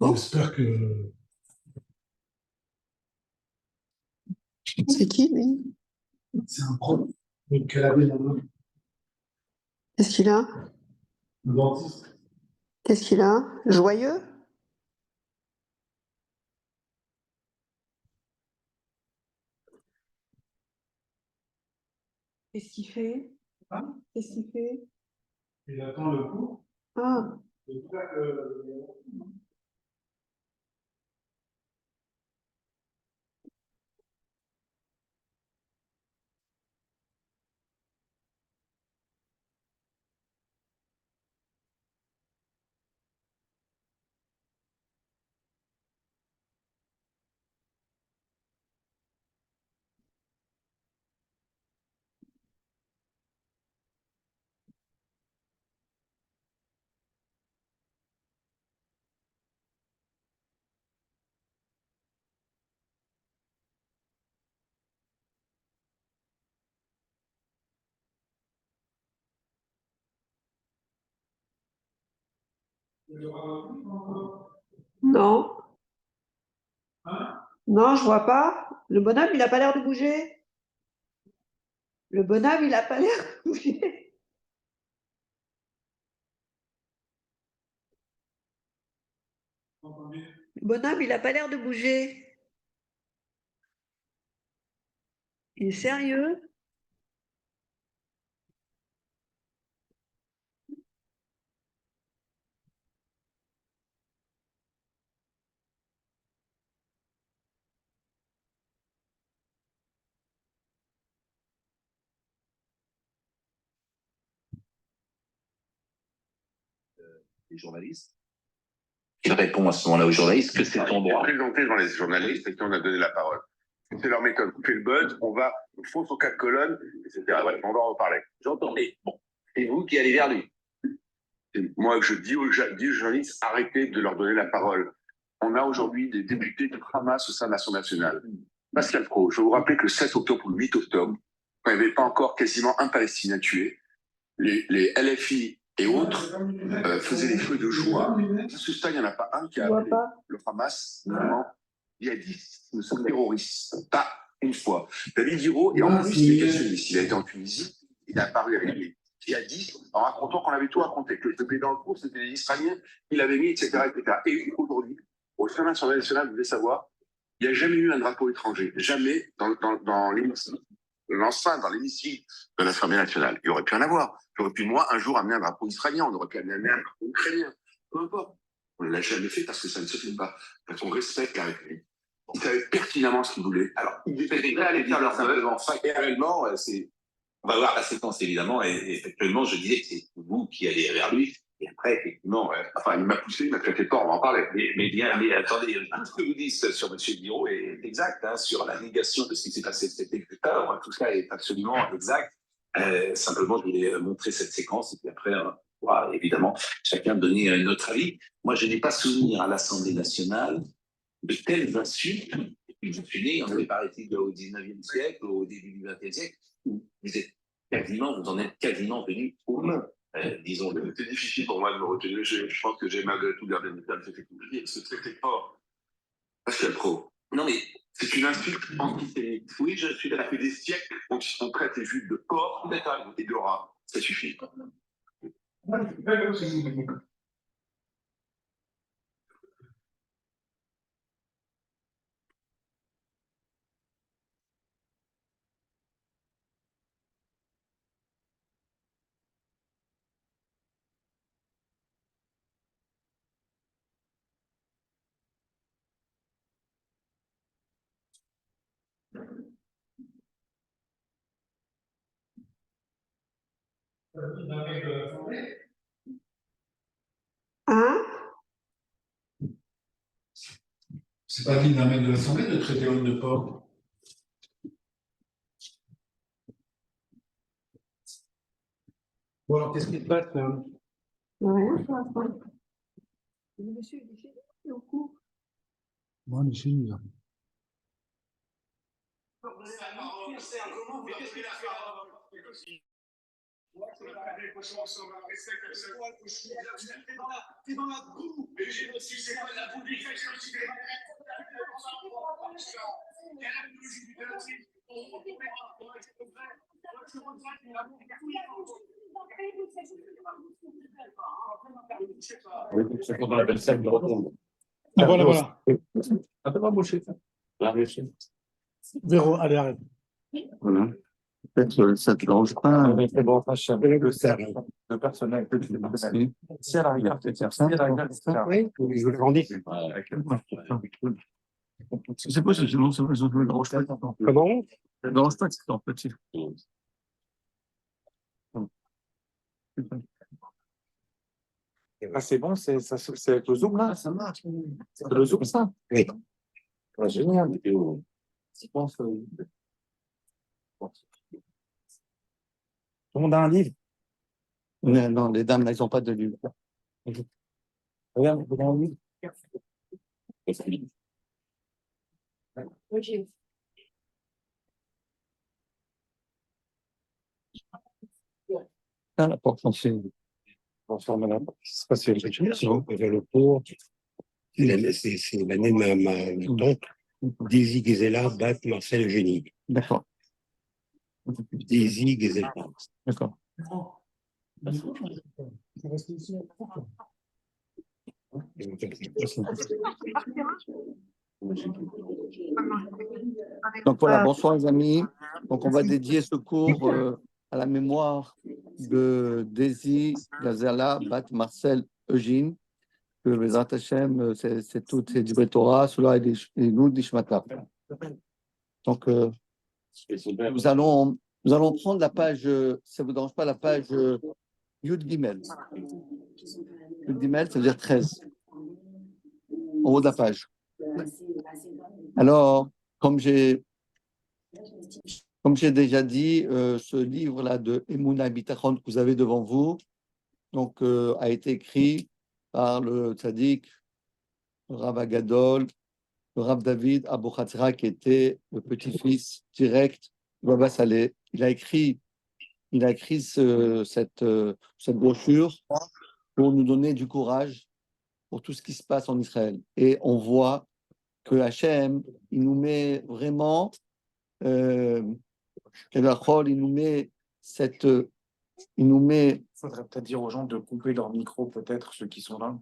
Bon, J'espère que c'est qui, lui? c'est un prof qu'elle avait la main. Qu'est-ce qu'il a? Le dentiste. Qu'est-ce qu'il a? Joyeux? Qu'est-ce qu'il fait? Hein? Qu'est-ce qu'il fait? Il attend le coup. Ah, J'espère que... non. Hein? Non, je vois pas. Le bonhomme, il a pas l'air de bouger. Le bonhomme, il a pas l'air de bouger. Le bonhomme, il a pas l'air de bouger. Il est sérieux? Les journalistes. Il répond à ce moment-là aux journalistes que c'est ton droit. Présenté devant les journalistes et qui on a donné la parole. C'est leur méthode. On fait le buzz, on va, on fonce aux 4 colonnes, etc. Ouais, on va en reparler. J'entends, mais bon, c'est vous qui allez vers lui. Et moi, je dis aux journalistes, arrêtez de leur donner la parole. On a aujourd'hui des députés de Hamas au sein de l'Assemblée nationale. Pascal Pro, je vais vous rappeler que le 7 octobre ou le 8 octobre, quand il n'y avait pas encore quasiment un Palestinien tué, les LFI et autres faisaient des feux de joie. À ce stade, il n'y en a pas un qui a appelé le Hamas mouvement djihadiste. Nous sommes terroristes. Pas une fois. David Giraud est en plus négationniste. Il a été en Tunisie, il a apparu avec les djihadistes en racontant qu'on avait tout raconté, que le dans le cours, c'était les Israéliens qui l'avaient mis, etc., etc. Et aujourd'hui, au sein de l'Assemblée nationale, vous devez savoir, il n'y a jamais eu un drapeau étranger. Jamais dans l'hémicycle. L'enceinte dans l'hémicycle de l'Assemblée nationale. Il aurait pu en avoir. J'aurais pu, moi, un jour amener un drapeau israélien, on aurait pu amener un drapeau ukrainien. Peu importe. On ne l'a jamais fait parce que ça ne se fait pas. Parce qu'on respecte la République. Ils savaient pertinemment ce qu'ils voulaient. Alors, ils étaient prêts à aller faire leur simplement. Factuellement, on va voir la séquence évidemment, et factuellement, je disais que c'est vous qui allez vers lui. Et après, effectivement, Enfin, il m'a poussé, il m'a claqué fort, on va en parler. mais attendez, tout ce que vous dites sur M. Guiraud est exact, hein, sur la négation de ce qui s'est passé cet été. Tout ça est absolument exact. Simplement, je voulais montrer cette séquence, et puis après, on va évidemment chacun donner notre avis. Moi, je n'ai pas souvenir à l'Assemblée nationale de telles insultes. Je suis né, on avait parlé au 19e siècle, au début du 20e siècle, où vous en êtes quasiment venu aux mains. Disons-le. C'était difficile pour moi de me retenir. Je pense que j'ai malgré tout gardé mes termes. C'était compliqué. Ce traité fort. Pascal Pro. Non, mais c'est une insulte antisémite. Oui, je suis Ça d'accord. fait des siècles qu'on traite les juifs de porc et de rat. Ça suffit. Hein? c'est pas digne d'un mec de l'Assemblée de traiter l'homme de porc. Bon, alors, qu'est-ce qui se passe là? Rien pour l'instant. Le monsieur, il est chez lui, il est au cours. Moi, on est chez nous, là. T'es dans la boue. Et j'ai aussi, c'est pas de la boue du C'est qu'on appelle ça une rotonde. Ah, voilà, voilà. Un peu embauché. Véro, allez, arrête. Voilà. Peut-être ça te dérange pas. C'est bon, enfin, le cercle, le personnel, si à la rigueur, tu tiens ça. Oui, je vous l'ai dit. C'est pas ça, sinon ça me dérange pas. Comment? Ça me dérange pas que c'est en petit. Ah, c'est bon, c'est avec le zoom là, ça marche. C'est le zoom ça? Oui. Ah, génial. Je pense. Tout le monde a un livre? Non, les dames, elles n'ont pas de livre. Regarde, vous avez un livre? Ah, la porte fonctionne. Transforme la porte. C'est pas si vers le cours. C'est l'année de ma tante. Daisy Gisela, Bat, Marcel Eugénie. D'accord. Daisy Gisela. D'accord. Donc voilà, bonsoir les amis. Donc on va dédier ce cours à la mémoire de Daisy Gazala, Bat Marcel Eugène, que les Hashem, c'est tout, c'est du Torah, cela est nous d'Ishmata. Donc nous allons prendre la page, ça ne vous dérange pas, la page Yud Gimel. Yud Gimel, ça veut dire 13, en haut de la page. Alors, comme j'ai déjà dit, ce livre-là de Emouna Bitachon que vous avez devant vous, donc, a été écrit par le tzaddik, le Rav Agadol, le Rav David Abou Khatzra, qui était le petit-fils direct de Baba Saleh. Il a écrit cette brochure pour nous donner du courage pour tout ce qui se passe en Israël. Et on voit que Hachem, il nous met vraiment, il nous met. Il faudrait peut-être dire aux gens de couper leur micro, peut-être, ceux qui sont là.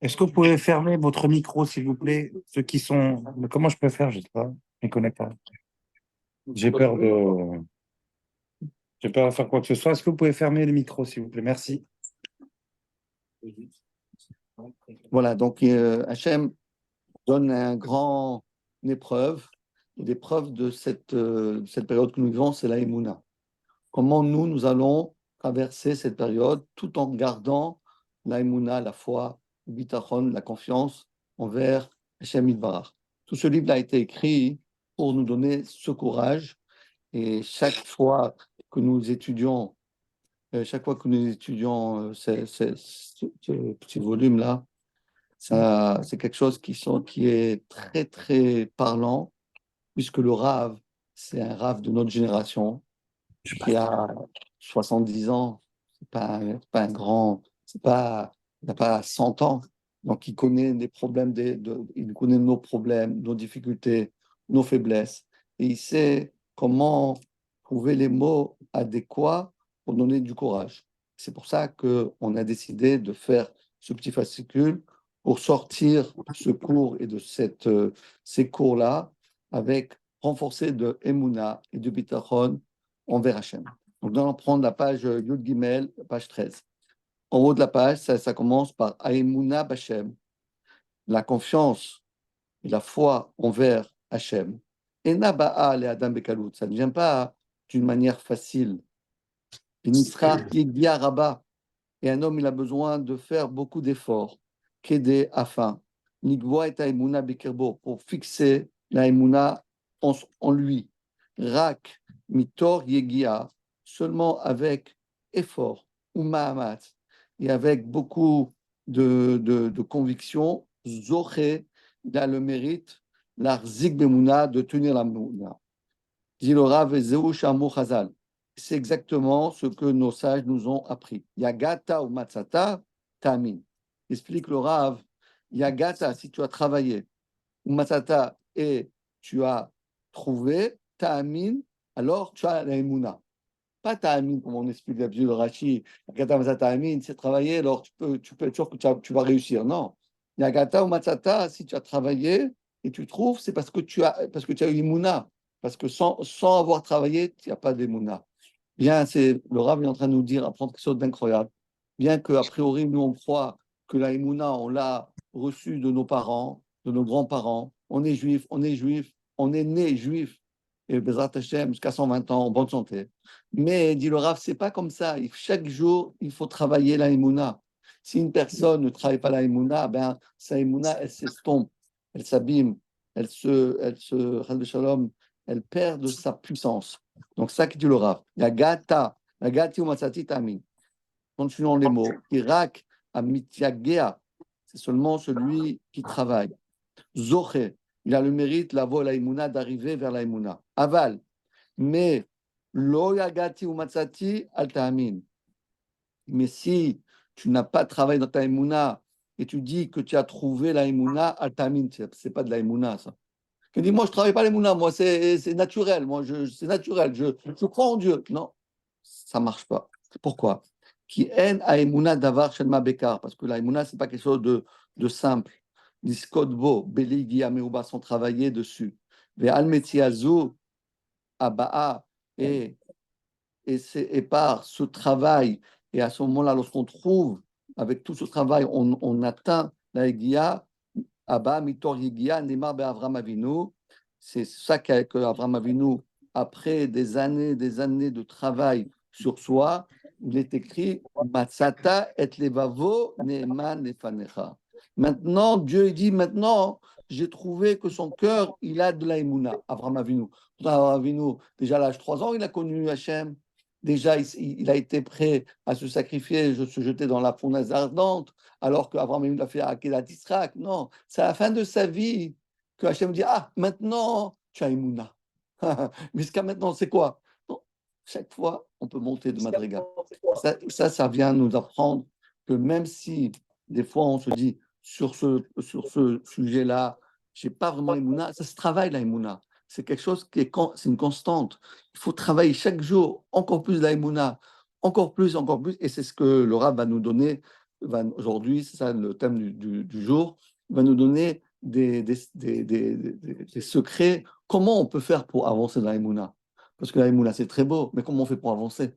Est-ce que vous pouvez fermer votre micro, s'il vous plaît, ceux qui sont. Comment je peux faire? Je ne sais pas. Je ne connais pas. J'ai peur de faire quoi que ce soit. Est-ce que vous pouvez fermer le micro, s'il vous plaît? Merci. Voilà, donc Hachem donne une grande épreuve. Et l'épreuve de cette période que nous vivons, c'est la Emouna. Comment nous allons traverser cette période tout en gardant la Emouna, la foi, le bitachon, la confiance envers Hachem Yitbarach. Tout ce livre a été écrit pour nous donner ce courage. Et chaque fois que nous étudions ce petit volume-là, c'est quelque chose qui est très, très parlant, puisque le Rav, c'est un Rav de notre génération, qui a 70 ans, c'est pas un grand, il n'a pas 100 ans, donc il connaît les problèmes, il connaît nos problèmes, nos difficultés, nos faiblesses, et il sait comment trouver les mots adéquats pour donner du courage. C'est pour ça qu'on a décidé de faire ce petit fascicule pour sortir ce cours et de ces cours-là avec renforcé de Emouna et de Bitachon envers Hachem. Donc, nous allons prendre la page Yud Gimel, page 13. En haut de la page, ça commence par Aemuna B'Hashem, la confiance et la foi envers Hachem. Ena ba'a le Adam Bekalut, ça ne vient pas d'une manière facile. Nisra Yegdia Rabba, et un homme, il a besoin de faire beaucoup d'efforts. Kede afin. Nigvoa et Aemuna Bekerbo, pour fixer la Emuna en lui. Rak mitor yegia, seulement avec effort, ou mahamat, et avec beaucoup de conviction, zoché, il a le mérite, l'arzik bemuna, de tenir la mouna. Dit le Rav Ezeu Shamu Chazal. C'est exactement ce que nos sages nous ont appris. Yagata ou matzata, tamin. Explique le Rav, Yagata, si tu as travaillé, ou matzata, et tu as trouvé, ta'amin, alors tu as la émouna. pas ta'amine, comme on explique d'habitude le Rashi. Yagata matzata ta'amine, c'est travailler, alors tu peux être sûr que tu vas réussir. Non. Yagata ou matzata, si tu as travaillé et tu trouves, c'est parce que tu as eu Imuna. Parce que sans avoir travaillé, il n'y a pas d'Imuna. Bien, le Rav est en train de nous dire, apprendre quelque chose d'incroyable. Bien qu'a priori, nous, on croit que la Imuna, on l'a reçue de nos parents, de nos grands-parents. On est juif, on est né juif, et Bezrat Hashem, jusqu'à 120 ans, en bonne santé. Mais, dit le Rav, c'est pas comme ça. Chaque jour, il faut travailler la Imuna. Si une personne ne travaille pas la Imuna, ben, sa Imuna, elle s'estompe, elle s'abîme, Shalom, elle perd de sa puissance. Donc, ça qui dit le Rav. Yagata, Yagati ou Matsati Tamin. Continuons les mots. Irak, Amitiagea, c'est seulement celui qui travaille. Zoche, il a le mérite, la voie, la imuna, d'arriver vers la imuna. Aval, mais lo yagati ou matzati al ta'amin. Mais si tu n'as pas travaillé dans ta imuna et tu dis que tu as trouvé la imuna al ta'amin, c'est pas de la imuna, ça. Tu dis, moi, je travaille pas l'imuna, moi, c'est naturel, c'est naturel, je crois en Dieu. Non, ça marche pas. Pourquoi? Qui en a imuna davar shelma bekar, parce que la imuna, c'est pas quelque chose de simple. Diskodbo, Beligi, Ameuba sont travaillés dessus. Ve'al Metziazu, Abaa, et par ce travail, et à ce moment-là, lorsqu'on trouve, avec tout ce travail, on atteint la Egia, Abba, Mitor Yegia, Neymar Avram Avinu. C'est ça que Avram Avinu, après des années de travail sur soi, il est écrit Matsata et levavo neeman lefanecha. Maintenant, Dieu dit maintenant, j'ai trouvé que son cœur, il a de la émouna, Avram Avinu. Avram Avinu, déjà à l'âge de 3 ans, il a connu Hachem. Déjà, il a été prêt à se sacrifier, se jeter dans la fournaise ardente, alors qu'Avram Avinu l'a fait à Akedat Israq. Non, c'est à la fin de sa vie que Hachem dit ah, maintenant, tu as émouna. Mais jusqu'à maintenant, c'est quoi? Non, chaque fois, on peut monter de madriga. Ça vient nous apprendre que même si des fois on se dit sur ce sujet-là, je n'ai pas vraiment l'émouna, ça se travaille la émouna. C'est quelque chose c'est une constante. Il faut travailler chaque jour encore plus la émouna, encore plus, et c'est ce que le Rav va nous donner aujourd'hui, c'est ça le thème du jour, il va nous donner des secrets, comment on peut faire pour avancer dans la émouna. Parce que la émouna, c'est très beau, mais comment on fait pour avancer?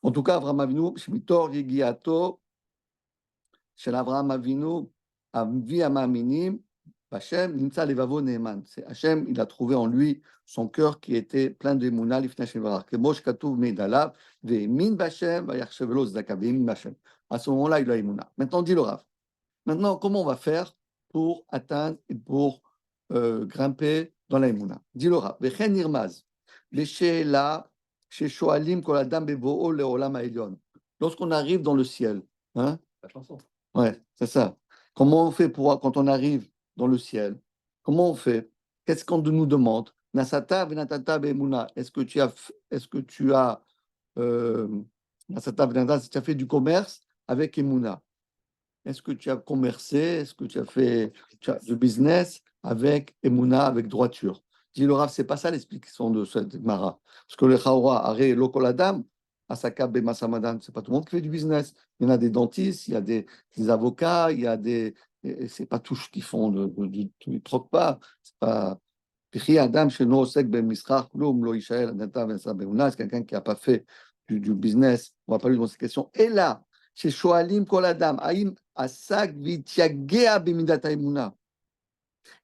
En tout cas, Avraham Avinu, Shmitor Yegiato, Shel Avraham Avinu, Avi Amaminim, Hachem, Nimtza Levavo Neeman. C'est Hachem, il a trouvé en lui son cœur qui était plein d'émouna, l'ifna shevarach. Kemosh Katuv Meidalav, Ve'emin B'Hachem, Vayachshevelo Zdaka, Ve'emin B'Hachem. À ce moment-là, il a émouna. Maintenant, dit le Rav. Maintenant, comment on va faire pour atteindre et pour grimper dans la émouna? Dit le Rav. Ve'chen Nirmaz, Ve'she'ela, She'shoalim Kol Adam Bevo'o Le'olam Ha'elyon. Lorsqu'on arrive dans le ciel, hein? La chanson. Ouais, c'est ça. Comment on fait quand on arrive dans le ciel? Comment on fait? Qu'est-ce qu'on nous demande? Nasata v'natata be'emuna. Est-ce que tu as Nasata v'natata, si tu as fait du commerce avec emuna? Est-ce que tu as commercé? Est-ce que tu as du business avec emuna, avec droiture? Dit le Rav, c'est pas ça l'explication de cette Gemara. Parce que le Chaora, Are, Lokoladam, Asaka Bemasamadan, c'est pas tout le monde qui fait du business. Il y en a des dentistes, il y a des avocats, il y a des. C'est pas tous qui font, ils ne troquent pas. C'est pas. Adam, chez nous, c'est quelqu'un qui n'a pas fait du business. On ne va pas lui poser cette question. Et là, chez Shoalim Koladam, Aïm Asak Vitiagea Bemidata Imuna.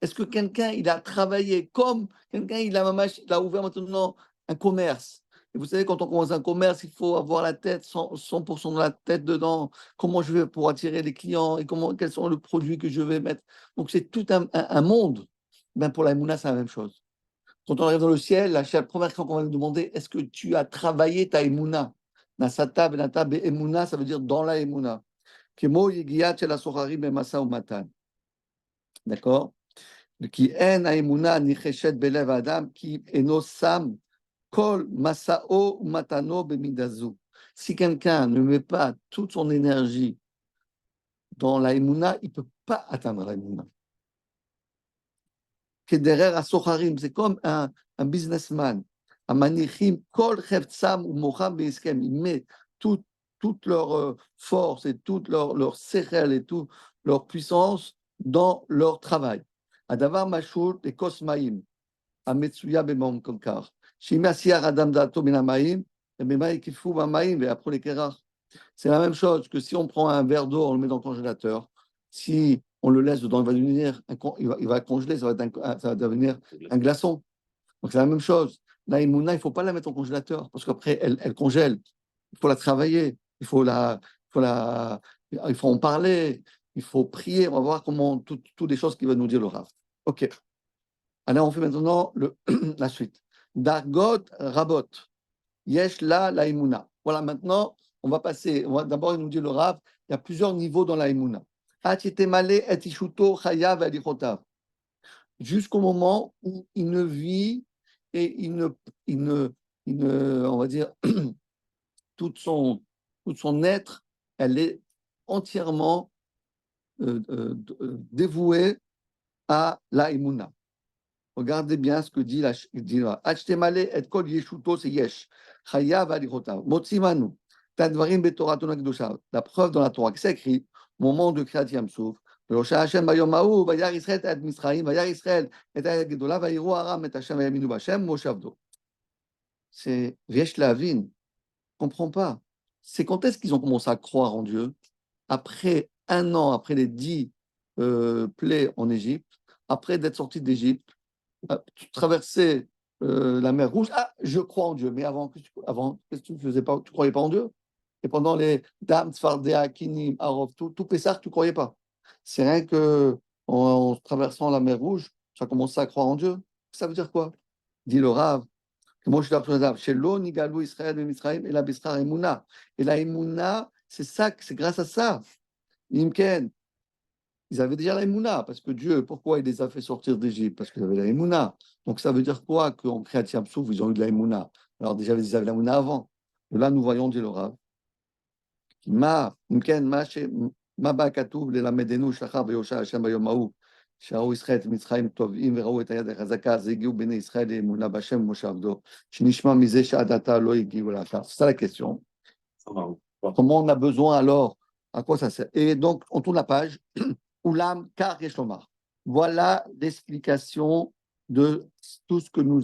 Est-ce que quelqu'un, il a travaillé comme quelqu'un, il a ouvert maintenant un commerce? Et vous savez, quand on commence un commerce, il faut avoir la tête, 100% de la tête dedans. Comment je vais pour attirer les clients et quels sont les produits que je vais mettre. Donc, c'est tout un monde. Ben, pour la Mouna, c'est la même chose. Quand on arrive dans le ciel, la première question qu'on va nous demander, est-ce que tu as travaillé ta Emouna? Nasata, Benata, Emouna, ça veut dire dans la Emouna. Kemo Yigiyat Shel Asochari Bemasa Umatan. D'accord? Qui en Emouna Nicheshet Belev Adam, qui eno sam kol masao matano bemidazu. Si quelqu'un ne met pas toute son énergie dans la Emouna, il ne peut pas atteindre la Emouna. Kederer Asocharim, c'est comme un businessman. Amanichim kol cheftsam ou mocham beiskem. Ils mettent toute leur force et toute leur sechel et toute leur puissance dans leur travail. Adavar mashul et kosmaim. Ametsuya bemam kolkar. Shim yasiar adam dato min hamaim, et bema yikifu bamaim ve'apro lekerach. C'est la même chose que si on prend un verre d'eau, on le met dans le congélateur. Si on le laisse dedans, il va congeler, ça va devenir un glaçon. Donc c'est la même chose. La Emouna, il ne faut pas la mettre au congélateur parce qu'après, elle congèle. Il faut la travailler, il faut en parler, il faut prier. On va voir comment toutes les choses qu'il va nous dire le Rav. Ok. Alors on fait maintenant la suite. Dargot Rabot. Yesh la Emouna. Voilà, maintenant, on va passer. D'abord, il nous dit le Rav, il y a plusieurs niveaux dans la Emouna. Jusqu'au moment où il ne vit et on va dire, tout son être, elle est entièrement dévouée à la Emouna. Regardez bien ce que dit là. Achtemale et kol yeshuto c'est yesh. Chayav alichotav. Motsimanu. Tadvarim betorah tonakdosha. La preuve dans la Torah qui s'écrit au moment de Kriyat Yamsuf. Ve'osha Hashem bayom ha'u vayar Israël et Misraïm vayar Israël et ayat gedola vayiru aram et Hashem vayaminu b'Hashem moshavdo. C'est Viesh Lavin. Comprends pas. C'est quand est-ce qu'ils ont commencé à croire en Dieu? Après un an, après les 10 plaies en Égypte, après d'être sortis d'Égypte, tu traversais la mer Rouge. Ah, je crois en Dieu. Mais avant, qu'est-ce que tu faisais pas? Tu croyais pas en Dieu? Et pendant les Dam, Tzfardea, Kinim, Arov, tout Pessah, tu croyais pas. C'est rien que en traversant la mer Rouge, tu as commencé à croire en Dieu. Ça veut dire quoi? Dit le Rav. Moi, je suis là, chez l'eau, Nigalou, Israël, et Misraïm, et la Bisra Emouna. Et la Emouna, c'est grâce à ça. Nimken, ils avaient déjà la Emouna, parce que Dieu, pourquoi il les a fait sortir d'Égypte? Parce qu'ils avaient la Emouna. Donc ça veut dire quoi? Qu'en Kriyat Yamsuf, ils ont eu de la Emouna. Alors déjà, ils avaient la Emouna avant. Et là, nous voyons, dit le Rav, Nimken, ma ba katuv le lamedenu shachar veyosha Hashem bayom ha'u. שראו ישראל את מצרים טובעים וראו את היד החזקה, אז הגיעו בני ישראל לאמונה בהשם ומשה עבדו, שנשמע מזה שעד עתה לא הגיעו לאחר. C'est ça la question. Comment on a besoin alors? À quoi ça sert? Et donc, on tourne la page. Oulam kar yesh lomar. Voilà l'explication de tout ce que nous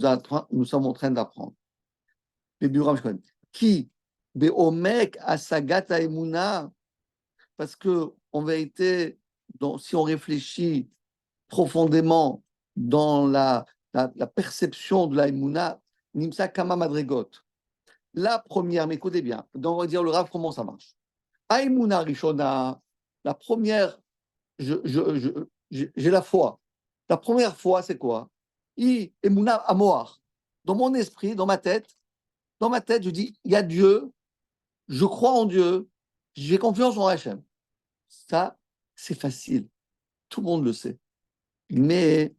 sommes en train d'apprendre. Qui be'omek asagat ha'emuna, parce que en vérité, si on réfléchit profondément dans la perception de la Emouna, Nimsa Kama Madregot. La première, mais écoutez bien, donc on va dire le Rav comment ça marche. Aïmouna Rishona, la première, j'ai la foi. La première foi, c'est quoi? Emouna Amoar. Dans mon esprit, dans ma tête, je dis, il y a Dieu, je crois en Dieu, j'ai confiance en Hachem. Ça, c'est facile. Tout le monde le sait. Mais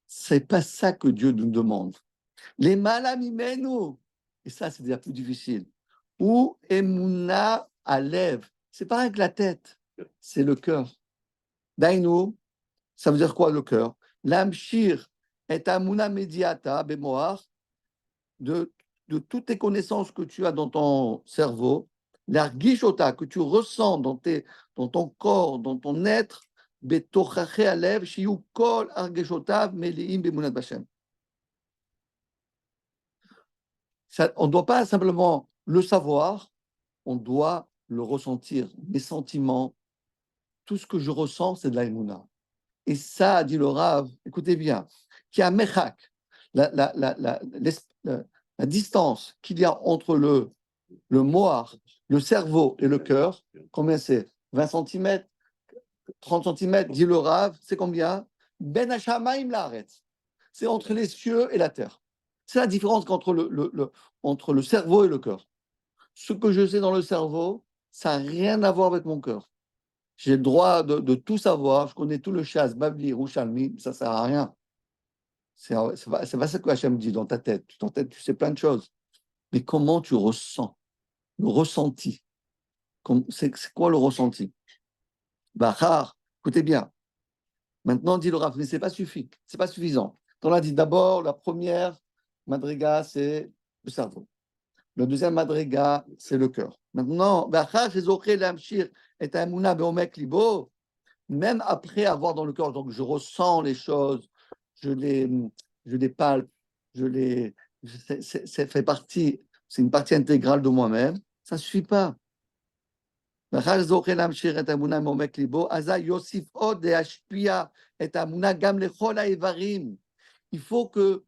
c'est pas ça que Dieu nous demande. Les malamimenu, et ça c'est déjà plus difficile. Ou emuna alev, c'est pas avec la tête, c'est le cœur. Dainu, ça veut dire quoi le cœur? L'amshir est amuna mediata bemoar, de toutes tes connaissances que tu as dans ton cerveau, l'argishota que tu ressens dans ton corps, dans ton être. On ne doit pas simplement le savoir, on doit le ressentir. Mes sentiments, tout ce que je ressens, c'est de la Emouna. Et ça, dit le Rav, écoutez bien, qui a mechak, la distance qu'il y a entre le mohar, le cerveau et le cœur, combien c'est? 20 cm? 30 cm, dit le Rav, c'est combien? Ben Hashamaim la'aretz. C'est entre les cieux et la terre. C'est la différence entre le cerveau et le cœur. Ce que je sais dans le cerveau, ça n'a rien à voir avec mon cœur. J'ai le droit de tout savoir, je connais tout le Shas, Babli, Rouchalmi, ça ne sert à rien. C'est pas ça que Hachem dit dans ta tête. Dans ta tête, tu sais plein de choses. Mais comment tu ressens? Le ressenti. C'est quoi le ressenti? Bachar, écoutez bien. Maintenant, dit le Rav, mais ce n'est pas suffisant. On a dit d'abord, la première madriga, c'est le cerveau. Le deuxième madriga, c'est le cœur. Maintenant, même après avoir dans le cœur, donc je ressens les choses, je les palpe, ça fait partie, c'est une partie intégrale de moi-même, ça ne suffit pas. Il faut que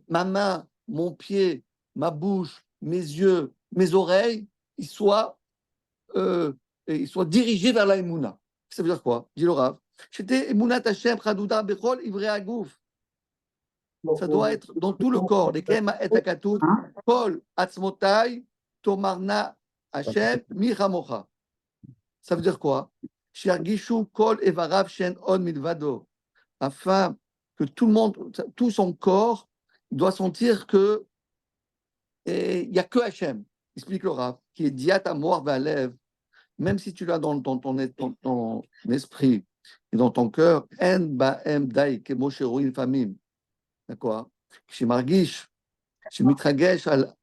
ma main, mon pied, ma bouche, mes yeux, mes oreilles, ils soient dirigés vers la Emouna. Ça veut dire quoi? Dit le Rav. Ça doit être dans tout le corps. Les kema et akatut, kol atzmotai, tomarna Hashem, michamocha. Ça veut dire quoi? Shiargishu kol evarav shen on milvado. Afin que tout le monde, tout son corps, doit sentir que il n'y a que Hachem, explique le Rav, qui est diat amor valev, même si tu l'as dans ton esprit et dans ton cœur, en ba'em dai kemo sheroin famim. D'accord? Shemargish, shemitragesh al,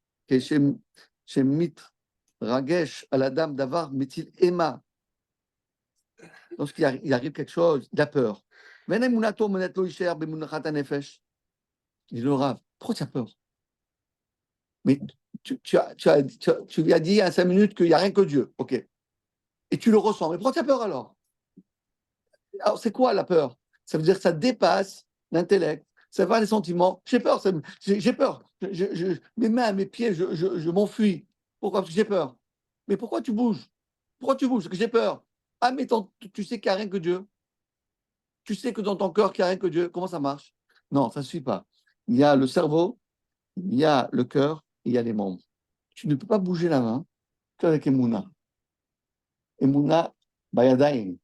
shemitragesh al adam davar metil ema. Lorsqu'il arrive quelque chose, il a peur. Il dit le Rav, pourquoi tu as peur? Mais tu lui as dit il y a 5 minutes qu'il n'y a rien que Dieu. OK. Et tu le ressens. Mais pourquoi tu as peur alors? Alors, c'est quoi la peur? Ça veut dire que ça dépasse l'intellect. Ça va les sentiments. J'ai peur. J'ai peur. Mes mains, mes pieds, je m'enfuis. Pourquoi? Parce que j'ai peur. Mais pourquoi tu bouges? Pourquoi tu bouges? Parce que j'ai peur. Ah, mais tu sais qu'il n'y a rien que Dieu. Tu sais que dans ton cœur, qu'il n'y a rien que Dieu. Comment ça marche? Non, ça ne suffit pas. Il y a le cerveau, il y a le cœur, il y a les membres. Tu ne peux pas bouger la main qu'avec Emouna. Emouna, Bayadaïn.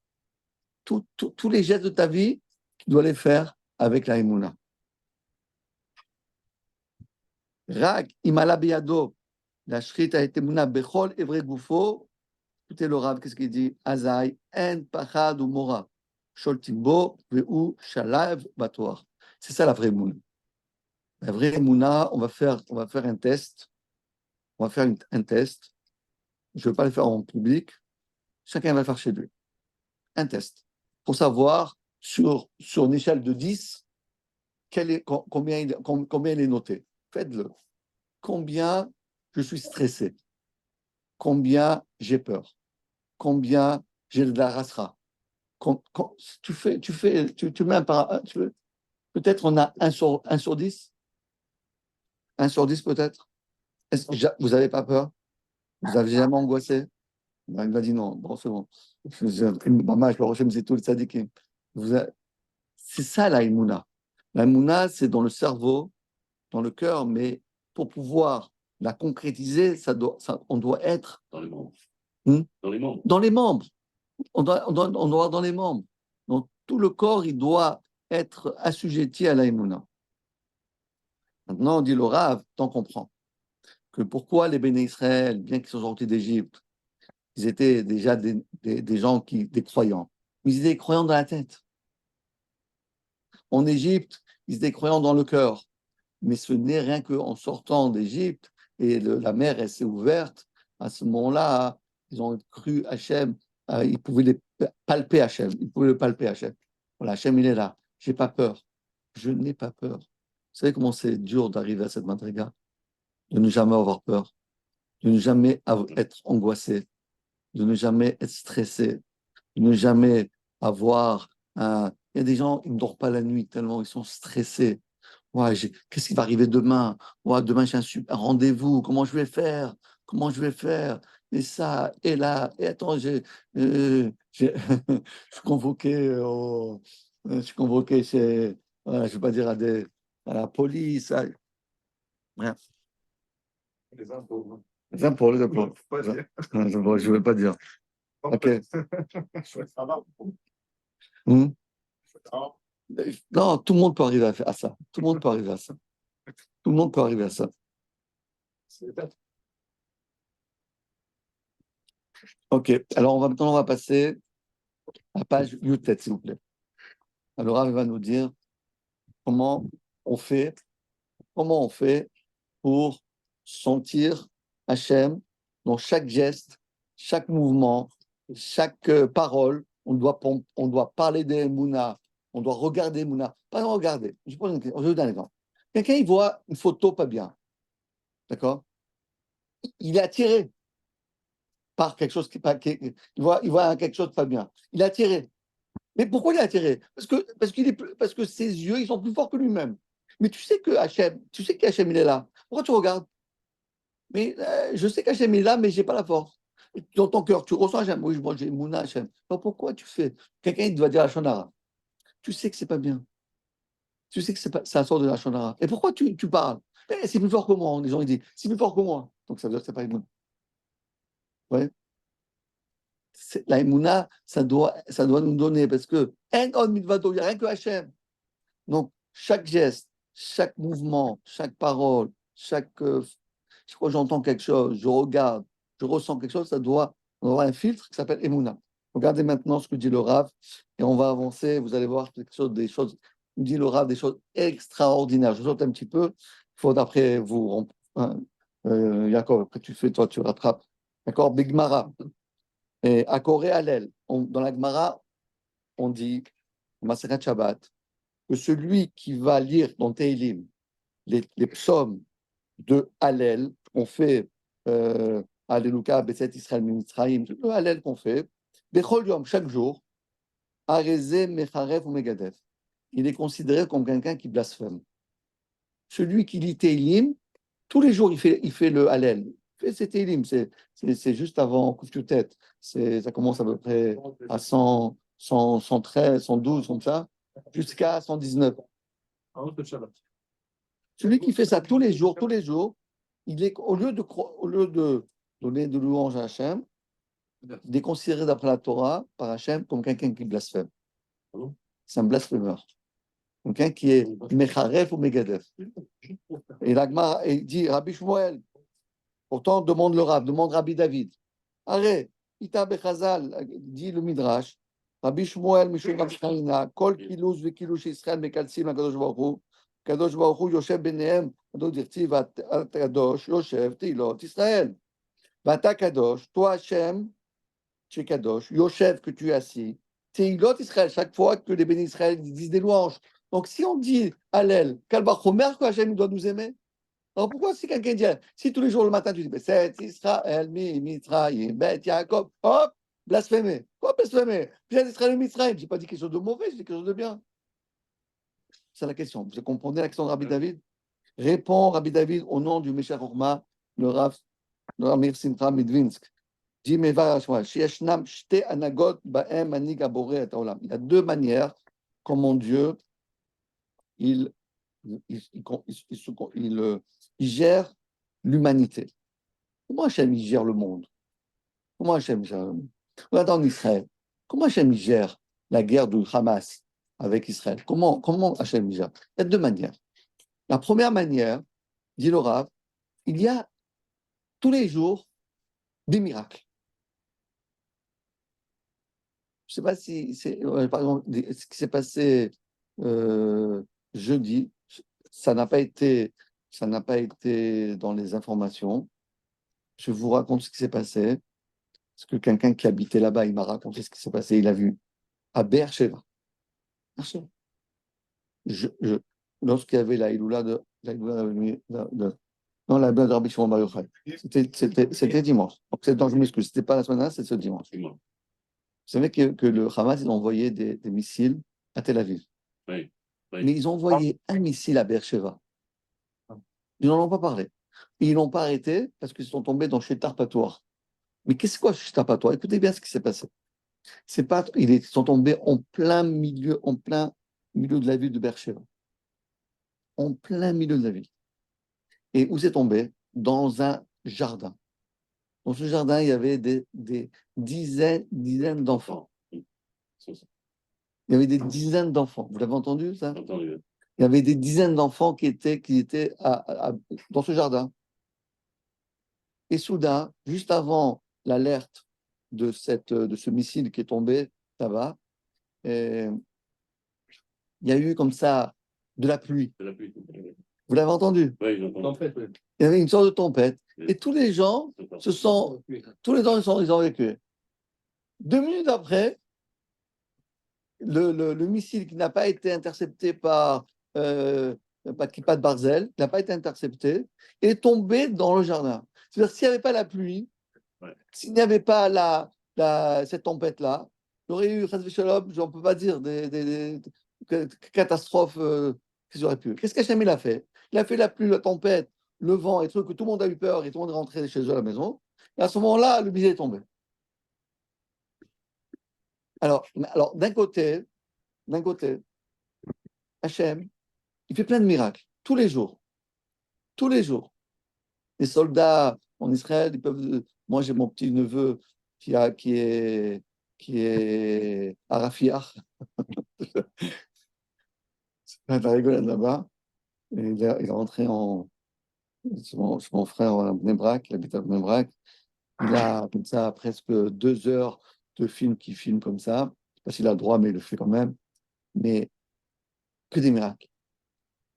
Tous les gestes de ta vie, tu dois les faire avec la Emouna. Rak, Imala Beyado, la Shrita et Emouna, Bechol, Evre Goufo. Écoutez le Rav, qu'est-ce qu'il dit? Azaï, En, Pachad ou Mora. Sholtimbo, Veu, Shalav, Batoar. C'est ça la vraie Emouna. La vraie Emouna, on va faire un test. On va faire un test. Je ne vais pas le faire en public. Chacun va le faire chez lui. Un test. Pour savoir, sur une échelle de 10, combien il est noté. Faites-le. Combien je suis stressé? Combien j'ai peur? Combien j'ai de la rasra? Tu mets un peut-être on a 1 sur 10? 1 sur 10 peut-être? Vous n'avez pas peur? Vous n'avez jamais angoissé? Il m'a dit non. Bon, c'est bon. Maman, je me disais tout le sadikim. C'est ça la Emouna. La Emouna, c'est dans le cerveau, dans le cœur, mais pour pouvoir la concrétiser, on doit être Dans les membres. Dans les membres. Dans les membres. On doit avoir dans les membres. Donc, tout le corps, il doit être assujetti à la Emouna. Maintenant, on dit le Rav, t'en comprends que pourquoi les Béné Israël, bien qu'ils soient sortis d'Égypte, ils étaient déjà des gens des croyants, mais ils étaient des croyants dans la tête. En Égypte, ils étaient croyants dans le cœur. Mais ce n'est rien qu'en sortant d'Égypte, et la mer elle s'est ouverte, à ce moment-là, ils ont cru Hachem, ils pouvaient palper Hachem, ils pouvaient le palper Hachem. Voilà, Hachem, il est là. Je n'ai pas peur. Je n'ai pas peur. Vous savez comment c'est dur d'arriver à cette madriga? De ne jamais avoir peur, de ne jamais être angoissé, de ne jamais être stressé, de ne jamais avoir un... Il y a des gens, ils ne dorment pas la nuit tellement ils sont stressés. Ouais, qu'est-ce qui va arriver demain? Ouais, demain, j'ai un rendez-vous. Comment je vais faire? Comment je vais faire? Et ça, et là, et attends, je suis convoqué, je suis convoqué chez, voilà, je ne vais pas dire à la police. Ouais. Les impôts. Les impôts, les impôts. Je ne vais pas dire. Ok. Ça va. Non, tout le monde peut arriver à ça. Tout le monde peut arriver à ça. Tout le monde peut arriver à ça. Ok, alors maintenant on va passer à la page Yutet, s'il vous plaît. Alors Rav va nous dire comment on fait pour sentir Hachem dans chaque geste, chaque mouvement, chaque parole. On doit parler des Mouna, on doit regarder Mouna. Pas regarder. Je vais vous donner un exemple. Quelqu'un, il voit une photo pas bien. D'accord? Il est attiré par quelque chose il voit quelque chose de pas bien. Il est attiré. Mais pourquoi il est attiré? Parce que ses yeux, ils sont plus forts que lui-même. Mais tu sais qu'Hachem, il est là. Pourquoi tu regardes? Mais je sais qu'Hachem est là, mais je n'ai pas la force. Et dans ton cœur, tu ressens Hachem. Oui, moi j'ai Mouna Hachem. Alors pourquoi tu fais? Quelqu'un, il doit dire la Shonara. Tu sais que c'est pas bien. Tu sais que ça sort de la Shonara. Et pourquoi tu parles? C'est plus fort que moi. Les gens ils disent, c'est plus fort que moi. Donc ça veut dire que c'est pas Mouna. Ouais. La Mouna, ça doit nous donner, parce que il n'y a rien que Hachem. Donc, chaque geste, chaque mouvement, chaque parole, quand j'entends quelque chose, je regarde, je ressens quelque chose, ça doit avoir un filtre qui s'appelle Emouna. Regardez maintenant ce que dit le Rav et on va avancer. Vous allez voir des choses, dit le Rav, des choses extraordinaires. Je saute un petit peu. Il faut d'après vous, Jacob, après toi, tu rattrapes. D'accord, Big Mara. Et à Corée Hallel, dans la Gemara, on dit, Maseret Shabbat, que celui qui va lire dans Teilim les psaumes de Hallel, qu'on fait Alléluia, Beset Israël, Mitzrayim, tout le Hallel qu'on fait, Bechol Yom, chaque jour, Arezé, Mecharev ou Megadev, il est considéré comme quelqu'un qui blasphème. Celui qui lit Teilim, tous les jours, il fait le Hallel. Il fait ses Teilim, c'est juste avant Couche de tête. Ça commence à peu près à 100, 113, 112, comme ça, jusqu'à 119. Celui qui fait ça tous les jours, il est, au lieu de donner de louange à Hachem, il est considéré d'après la Torah par Hachem comme quelqu'un qui blasphème. C'est un blasphémeur. Quelqu'un qui est Mecharef ou Megadef. Et l'Agma dit Rabbi Shmuel, pourtant demande le Rav, demande Rabbi David. Arrête, Ita Bechazal, dit le Midrash, Rabbi Shmuel, Mishum Rabbi Chanina, Kol Kilus Vekilush Israël Mekalsim, Akadosh Baruch Hu, Kadosh Baruch Hu, Yoshev Benehem, Kadosh Dirtiv, Kadosh, Yoshev, Teilot, Israël. Vata Kadosh, toi Hachem, tu es Kadosh, Yoshev, que tu es assis, Teilot, Israël, chaque fois que les bénis Israël disent des louanges. Donc si on dit Hallel, Kalbachomer, que Hachem doit nous aimer. Alors pourquoi si quelqu'un dit, si tous les jours le matin tu dis, c'est Israël, Mitzrayim, Bet Yaakov, hop, blasphémé. Quoi blasphémé? Bien Israël, Mitzrayim, je n'ai pas dit quelque chose de mauvais, j'ai dit quelque chose de bien. C'est la question. Vous comprenez la question de Rabbi David? Répond Rabbi David au nom du Meshach Orma, le Rav Amir Simcha Midvinsk. Dit, il y a deux manières comment Dieu il gère l'humanité. Comment Hachem il gère le monde? Comment Hachem gère le monde? Regarde en Israël. Comment Hachem il gère la guerre du Hamas avec Israël? Comment Hachem il gère? Il y a deux manières. La première manière, dit le Rav, il y a tous les jours des miracles. Je ne sais pas si c'est, par exemple, ce qui s'est passé jeudi, ça n'a pas été dans les informations. Je vous raconte ce qui s'est passé. Parce que quelqu'un qui habitait là-bas, il m'a raconté ce qui s'est passé. Il a vu à Beersheba. Lorsqu'il y avait la Iloula de non, la blague de Rabbi Shimon Bar Yochai. C'était dimanche. Donc, je m'excuse, ce n'était pas la semaine dernière, c'est ce dimanche. Vous savez que le Hamas, ils ont envoyé des missiles à Tel Aviv. Oui. Mais ils ont envoyé un missile à Beersheba. Ils n'en ont pas parlé. Et ils ne l'ont pas arrêté parce qu'ils sont tombés dans Shetar Patoir. Mais qu'est-ce que c'est Shetar Patoir? Écoutez bien ce qui s'est passé. Ils sont tombés en plein milieu de la ville de Beersheba. En plein milieu de la ville. Et où c'est tombé? Dans un jardin. Dans ce jardin, il y avait des dizaines d'enfants. Il y avait des dizaines d'enfants. Vous l'avez entendu, ça? Entendu. Il y avait des dizaines d'enfants qui étaient dans ce jardin. Et soudain, juste avant l'alerte de ce missile qui est tombé là-bas, il y a eu comme ça de la pluie. Vous l'avez entendu? Oui, j'entends. Il y avait une sorte de tempête. Et tous les gens se sont ils ont vécu. 2 minutes après, le missile qui n'a pas été intercepté par Kippat Barzel, n'a pas été intercepté, est tombé dans le jardin. C'est-à-dire, s'il n'y avait pas la pluie, s'il n'y avait pas cette tempête-là, il y aurait eu, Chas v'Shalom, on ne peut pas dire, des catastrophes qu'ils auraient pu. Qu'est-ce qu'Hachem il a fait? Il a fait la pluie, la tempête, le vent et trucs, que tout le monde a eu peur et tout le monde est rentré chez eux à la maison. Et à ce moment-là, le billet est tombé. Alors d'un côté, Hachem, il fait plein de miracles, tous les jours. Tous les jours. Les soldats en Israël, ils peuvent. Moi, j'ai mon petit neveu qui est à Rafiach. C'est pas de la rigolade là-bas. Et il est rentré en. C'est mon frère à Bnei Brak, il habite à Bnei Brak. Il a comme ça presque 2 heures de film qui filme comme ça. Je ne sais pas s'il a le droit, mais il le fait quand même. Mais que des miracles.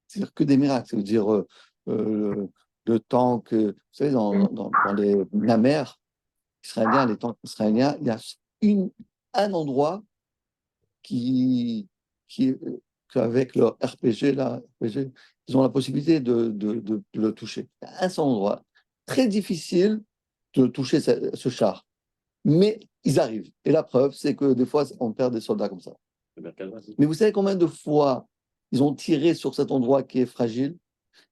C'est-à-dire que des miracles. C'est-à-dire le temps que, vous savez, dans la mer israélien, les temps israéliens, il y a un endroit qu'avec leur RPG, là, RPG, ils ont la possibilité de le toucher. Un seul endroit. Très difficile de toucher ce char. Mais ils arrivent. Et la preuve, c'est que des fois, on perd des soldats comme ça. Mais vous savez combien de fois ils ont tiré sur cet endroit qui est fragile?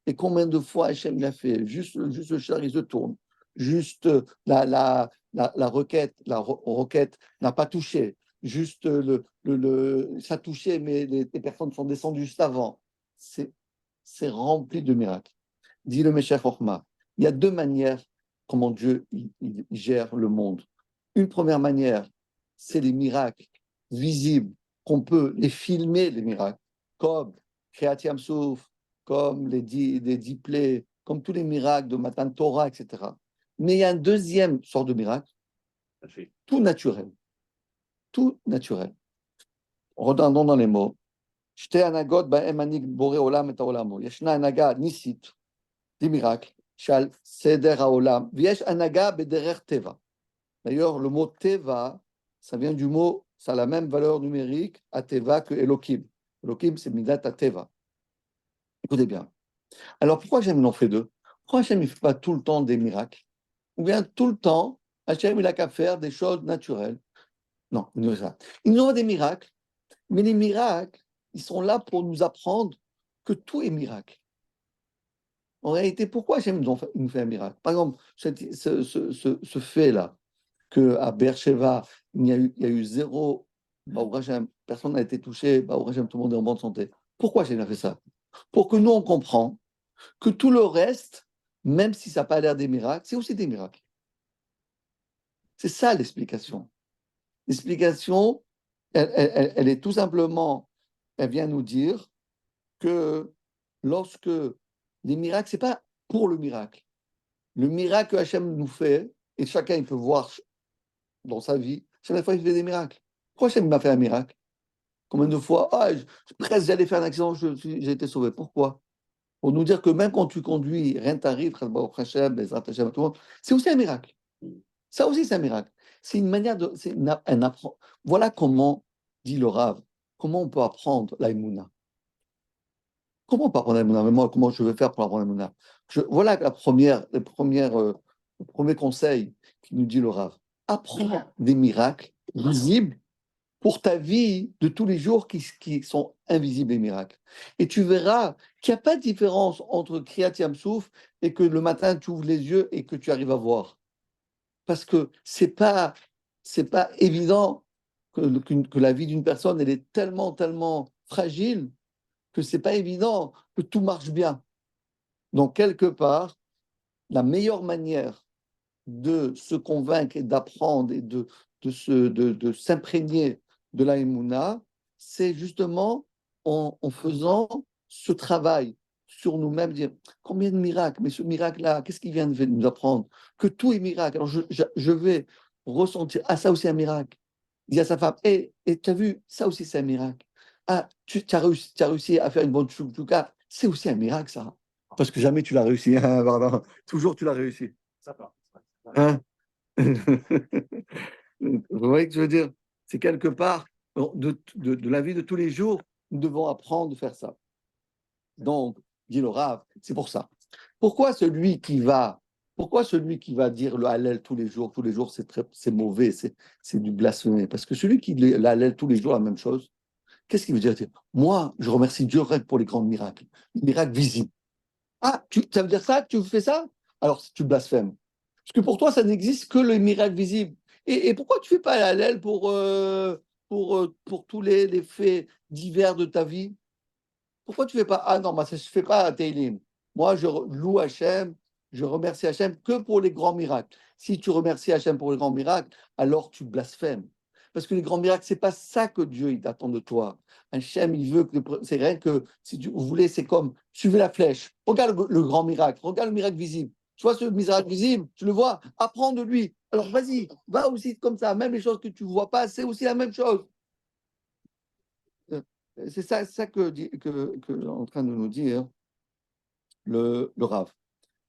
Et combien de fois Hachem l'a fait? Juste le char, il se tourne. Juste la roquette n'a pas touché. Juste ça a touché, mais les personnes sont descendues juste avant. C'est rempli de miracles. Dit le Meshach Chochma. Il y a 2 manières comment Dieu il gère le monde. Une première manière, c'est les miracles visibles, qu'on peut les filmer, les miracles, comme Kriyat Yam Souf, comme les 10 plaies, comme tous les miracles de Matan Torah, etc. Mais il y a une deuxième sorte de miracle, tout naturel. Tout naturel. Redondons dans les mots. Shte anagot ba'em manig boré olam et haolamo. Yeshna anaga nisit, des miracles, shal seder haolam. V'yesh anaga bederer teva. D'ailleurs, le mot teva, ça vient du mot, ça a la même valeur numérique à teva que Elohim. Elohim, c'est midat à teva. Écoutez bien. Alors, pourquoi Hachem en fait 2? Pourquoi Hachem ne fait pas tout le temps des miracles? Ou bien tout le temps, Hachem il n'a qu'à faire des choses naturelles? Non, il nous envoie des miracles, mais les miracles, ils sont là pour nous apprendre que tout est miracle. En réalité, pourquoi Hachem nous fait un miracle? Par exemple, ce fait-là, qu'à Beersheba, il y a eu zéro, personne n'a été touché, tout le monde est en bonne santé. Pourquoi Hachem a fait ça? Pour que nous, on comprend que tout le reste, même si ça n'a pas l'air des miracles, c'est aussi des miracles. C'est ça l'explication. L'explication, elle est tout simplement, elle vient nous dire que lorsque les miracles, ce n'est pas pour le miracle. Le miracle que Hachem nous fait, et chacun il peut voir dans sa vie, chaque fois il fait des miracles. Pourquoi Hachem m'a fait un miracle? Combien de fois, presque j'allais faire un accident, j'ai été sauvé. Pourquoi? Pour nous dire que même quand tu conduis, rien t'arrive, c'est aussi un miracle. Ça aussi, c'est un miracle. C'est une manière de. Voilà comment, dit le Rav, comment on peut apprendre l'aïmouna. Comment on peut apprendre l'aïmouna? Mais moi, comment je vais faire pour apprendre l'aïmouna? Voilà le premier conseil qui nous dit le Rav. Apprends des miracles visibles pour ta vie de tous les jours qui sont invisibles et miracles. Et tu verras qu'il n'y a pas de différence entre Kriyat Yam Souf et que le matin, tu ouvres les yeux et que tu arrives à voir. Parce que c'est pas évident que la vie d'une personne, elle est tellement, tellement fragile que c'est pas évident que tout marche bien. Donc, quelque part, la meilleure manière de se convaincre et d'apprendre et de s'imprégner de la Emouna, c'est justement en faisant ce travail sur nous-mêmes, dire combien de miracles, mais ce miracle-là, qu'est-ce qu'il vient de nous apprendre? Que tout est miracle. Alors je vais ressentir, ça aussi un miracle. Il dit à sa femme, et tu as vu, ça aussi c'est un miracle. Tu as réussi à faire une bonne chouka, c'est aussi un miracle ça. Parce que jamais tu l'as réussi. Hein, pardon. Toujours tu l'as réussi. Ça part. Hein. Vous voyez ce que je veux dire? C'est quelque part de la vie de tous les jours, nous devons apprendre de faire ça. Donc, dit le Rav, c'est pour ça. Pourquoi celui qui va dire le Hallel tous les jours, c'est mauvais, c'est du blasphémé? Parce que celui qui dit le Hallel tous les jours, la même chose, qu'est-ce qu'il veut dire? Moi, je remercie Dieu rien que pour les grands miracles, les miracles visibles. Ah, ça veut dire ça? Tu fais ça? Alors, tu blasphèmes. Parce que pour toi, ça n'existe que les miracles visibles. Et pourquoi tu ne fais pas la Hallel pour tous les faits divers de ta vie? Pourquoi tu ne fais pas? Ah non, moi, ça ne se fait pas à Teilim. Moi, je loue Hachem, je remercie Hachem que pour les grands miracles. Si tu remercies Hachem pour les grands miracles, alors tu blasphèmes. Parce que les grands miracles, ce n'est pas ça que Dieu il attend de toi. Hachem, il veut que. C'est rien que, si vous voulez, c'est comme suivez la flèche. Regarde le grand miracle, regarde le miracle visible. Tu vois ce miracle visible, tu le vois, apprends de lui. Alors vas-y, va aussi comme ça. Même les choses que tu ne vois pas, c'est aussi la même chose. C'est ça que est en train de nous dire le Rav.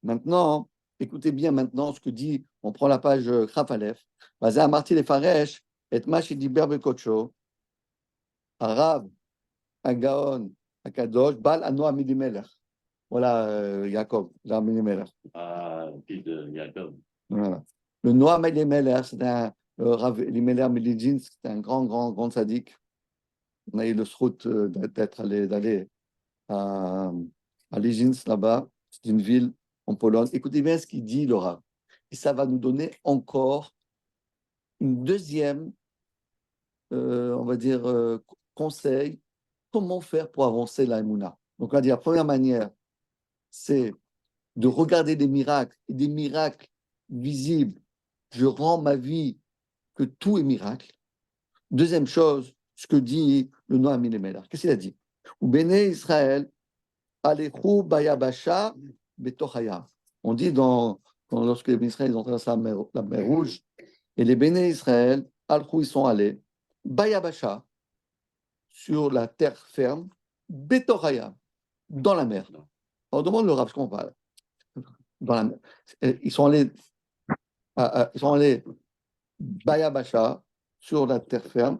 Maintenant, écoutez bien maintenant ce que dit, on prend la page Chaf Aleph, Bazé Amarti les Faresh, et Mashi Diber Bekocho, Arav, Agaon, Akadosh, Bal Anoa Midimelech. Voilà, Jacob, Midimelech. Fils de Jacob. Voilà. Le Noah Midimelech, c'est un Rav Elimelech Melidjin, c'est un grand sadique. On a eu le srout d'aller à Legins là-bas, c'est une ville en Pologne. Écoutez bien ce qu'il dit, Laura. Et ça va nous donner encore une deuxième, on va dire, conseil, comment faire pour avancer la Emouna. Donc, on va dire, la première manière, c'est de regarder des miracles, et des miracles visibles. Je rends ma vie que tout est miracle. Deuxième chose, ce que dit le Noam Minemelar. Qu'est-ce qu'il a dit? Ou Béné Israël, Alechou Bayabasha Betochaya. On dit lorsque les Israël ont traversé la mer Rouge, et les Béné Israël, Alchou, ils sont allés, Bayabasha, sur la terre ferme, Betochaya, dans la mer. On demande le Rav, ce qu'on parle. Dans la mer. Ils sont allés Bayabasha, sur la terre ferme,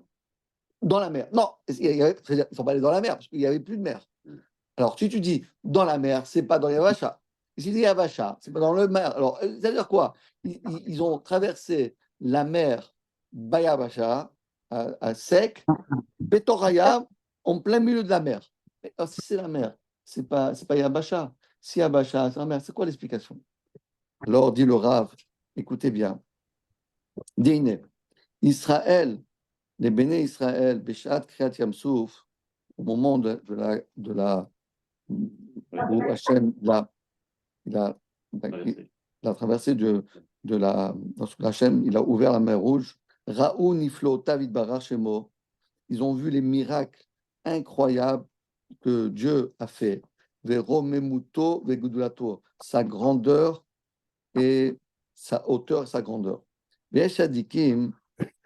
dans la mer. Non, ils ne sont pas allés dans la mer, parce qu'il n'y avait plus de mer. Alors, si tu dis dans la mer, c'est pas dans Yavacha. Si tu dis Yavacha, c'est pas dans le mer. Alors, ça veut dire quoi? Ils ont traversé la mer Bayabasha à sec, Betoraya, en plein milieu de la mer. Mais, alors, si c'est la mer, c'est pas Yavacha. Si Yavacha, c'est la mer, c'est quoi l'explication? Alors, dit le Rav, écoutez bien. Dine, Israël, les Béné Israël, Beshat Kriyat Yamsouf, au moment de la où Hachem la traversée de la. Lorsque Hachem il a ouvert la mer Rouge, Raou Niflo Tavid Barar Shemo, ils ont vu les miracles incroyables que Dieu a fait. Vero Memuto Vegudulato, sa grandeur et sa hauteur et sa grandeur. Sadikim,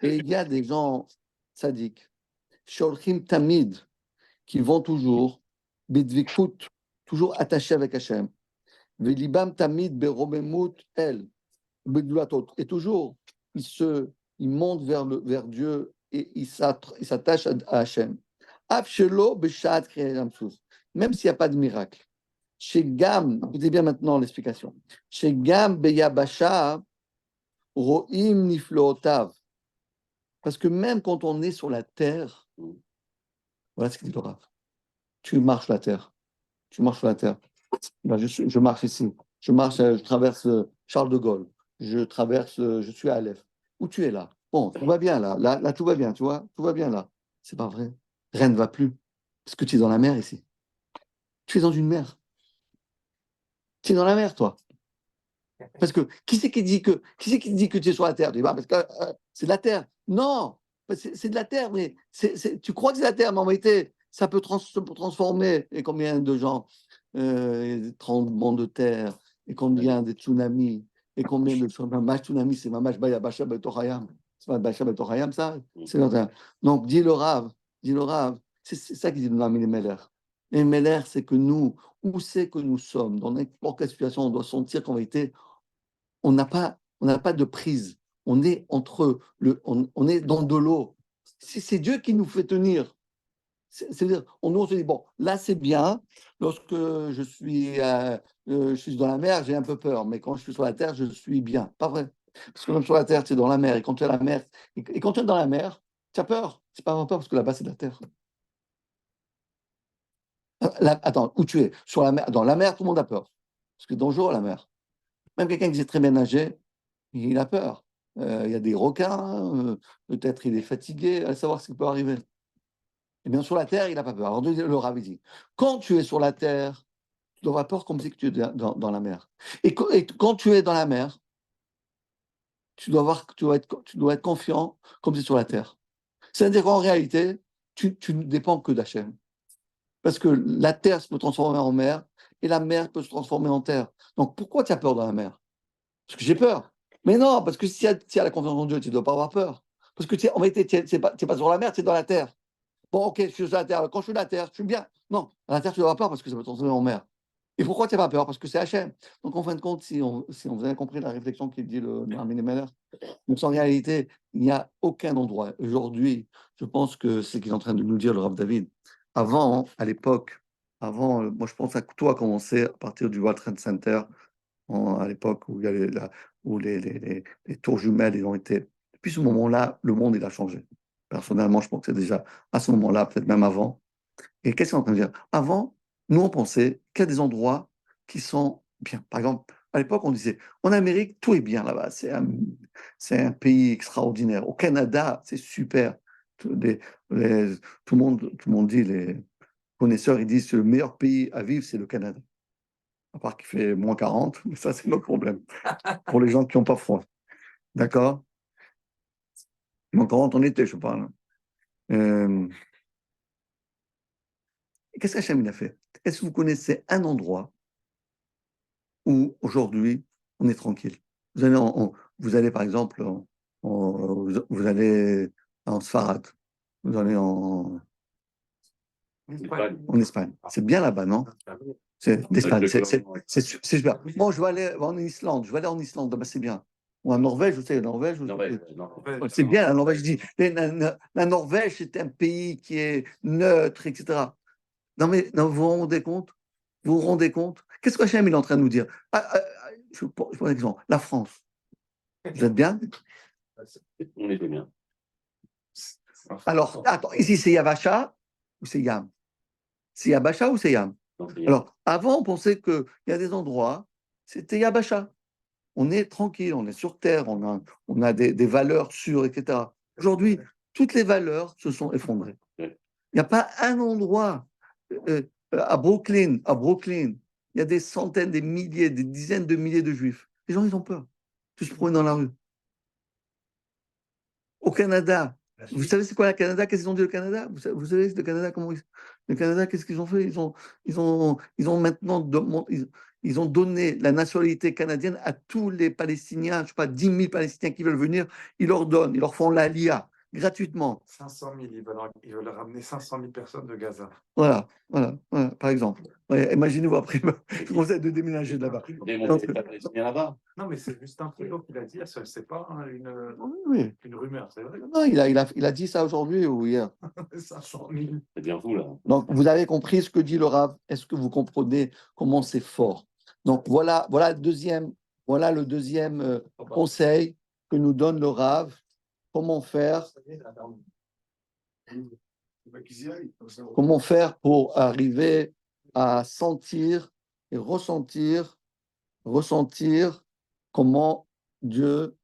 et il y a des gens sadiques, Sholchim Tamid, qui vont toujours, Bidvikut, toujours attachés avec Hachem. Velibam Tamid Beromemut El, et toujours, ils montent vers Dieu et ils s'attachent à Hachem. Afshelo Beshat Kriyamsuf, même s'il n'y a pas de miracle. Chez Gam, écoutez bien maintenant l'explication. Chez Gam Beyabasha, Roim Niflootav. Parce que même quand on est sur la terre, voilà ce qu'il dit le Rav. Tu marches la terre. Tu marches sur la terre. Ben, je marche ici. Je traverse Charles de Gaulle. Je suis à Aleph. Où tu es là? Bon, tout va bien là. Là, tout va bien, tu vois? Tout va bien là. C'est pas vrai. Rien ne va plus. Parce que tu es dans la mer ici. Tu es dans une mer. Tu es dans la mer, toi. Parce que qui c'est qui dit que tu es sur la terre? Tu dis, bah, parce que c'est de la terre. Non, c'est de la terre, mais tu crois que c'est de la terre, mais en réalité, ça peut se transformer. Et combien de gens, des tremblements de terre, et combien de tsunamis, et combien de tsunamis, c'est Mamash Bayabasha Betochayam. C'est pas Basha Betochayam, ça? C'est notre. Donc, dit le Rav, c'est ça qui dit le Nami Meller. Et Meller, c'est que nous, où c'est que nous sommes, dans n'importe quelle situation, on doit sentir qu'en vérité, on n'a pas de prise. On est on est dans de l'eau. C'est Dieu qui nous fait tenir. C'est-à-dire, on se dit, bon, là c'est bien, lorsque je suis dans la mer, j'ai un peu peur, mais quand je suis sur la terre, je suis bien. Pas vrai. Parce que même sur la terre, tu es dans la mer, et quand tu es à la mer, et quand tu es dans la mer, tu as peur. C'est pas vraiment peur, parce que là-bas, c'est de la terre. Attends, où tu es? Sur la mer. Dans la mer, tout le monde a peur. Parce que c'est dangereux, la mer. Même quelqu'un qui sait très bien nager, il a peur. Il y a des requins, peut-être il est fatigué, à savoir ce qui peut arriver. Et bien sur la terre, il n'a pas peur. Alors le Rav dit, quand tu es sur la terre, tu dois avoir peur comme si tu es dans la mer. Et quand tu es dans la mer, tu dois être confiant comme si tu es sur la terre. C'est-à-dire qu'en réalité, tu ne dépends que d'Hachem. Parce que la terre se peut transformer en mer et la mer peut se transformer en terre. Donc pourquoi tu as peur dans la mer? Parce que j'ai peur. Mais non, parce que si tu as la confiance en Dieu, tu ne dois pas avoir peur. Parce que en réalité, tu n'es pas sur la mer, tu es dans la terre. Bon, ok, je suis sur la terre. Quand je suis sur la terre, je suis bien. Non, à la terre, tu dois avoir peur parce que ça peut te transformer en mer. Et pourquoi tu n'as pas peur? Parce que c'est Hachem. Donc, en fin de compte, si on vous avez compris la réflexion qu'il dit le Armin Meller, donc en réalité, il n'y a aucun endroit. Aujourd'hui, je pense que c'est ce qu'il est en train de nous dire, le Rav David. Avant, à l'époque, moi je pense que tout a commencé à partir du World Trade Center, à l'époque où, il y a où les tours jumelles ils ont été. Depuis ce moment-là, le monde il a changé. Personnellement, je pense que c'est déjà à ce moment-là, peut-être même avant. Et qu'est-ce qu'on est en train de dire? Avant, nous, on pensait qu'il y a des endroits qui sont bien. Par exemple, à l'époque, on disait, en Amérique, tout est bien là-bas. C'est un pays extraordinaire. Au Canada, c'est super. Tout, tout le monde dit, les connaisseurs, ils disent que le meilleur pays à vivre, c'est le Canada. À part qu'il fait moins 40, mais ça, c'est notre problème. Pour les gens qui n'ont pas froid. D'accord? Moins 40 en été, je parle. Euh, Qu'est-ce qu'Hachem il a fait? Est-ce que vous connaissez un endroit où aujourd'hui on est tranquille? Vous allez par exemple, vous allez en Sfarad, vous allez en Espagne. C'est bien là-bas, non? C'est l'Espagne, c'est super. Bon, je vais aller en Islande, là-bas c'est bien. Ou en Norvège, vous savez, c'est bien la Norvège. Je dis, la Norvège, c'est un pays qui est neutre, etc. Non, mais non, vous vous rendez compte? Vous vous rendez compte? Qu'est-ce que Hachem il est en train de nous dire? Je prends un exemple. La France. Vous êtes bien? On était bien. Alors, attends, ici c'est Yavacha ou c'est Yam? C'est Yabasha ou c'est Yam? Alors, avant, on pensait qu'il y a des endroits, c'était Yabasha. On est tranquille, on est sur terre, on a des valeurs sûres, etc. Aujourd'hui, toutes les valeurs se sont effondrées. Il n'y a pas un endroit à Brooklyn, il y a des centaines, des milliers, des dizaines de milliers de juifs. Les gens, ils ont peur. Tous se promènent dans la rue. Au Canada, vous savez c'est quoi le Canada? Qu'est-ce qu'ils ont dit au Canada? Vous savez le Canada, le Canada, qu'est-ce qu'ils ont fait? Ils ont maintenant ils ont donné la nationalité canadienne à tous les Palestiniens, je ne sais pas, 10 000 Palestiniens qui veulent venir, ils leur donnent, ils leur font l'ALIA gratuitement. 500 000, ils veulent ramener 500 000 personnes de Gaza. Voilà, par exemple. Ouais, imaginez-vous après, vous êtes de déménager de là-bas. Là-bas. Non, mais c'est juste un truc qu'il a dit, c'est pas une rumeur, c'est vrai. Non, il a dit ça aujourd'hui ou hier. 500 000. C'est bien fou, là. Donc, vous avez compris ce que dit le Rav. Est-ce que vous comprenez comment c'est fort? Donc, voilà le deuxième conseil que nous donne le Rav. Comment faire pour arriver à sentir et ressentir comment Dieu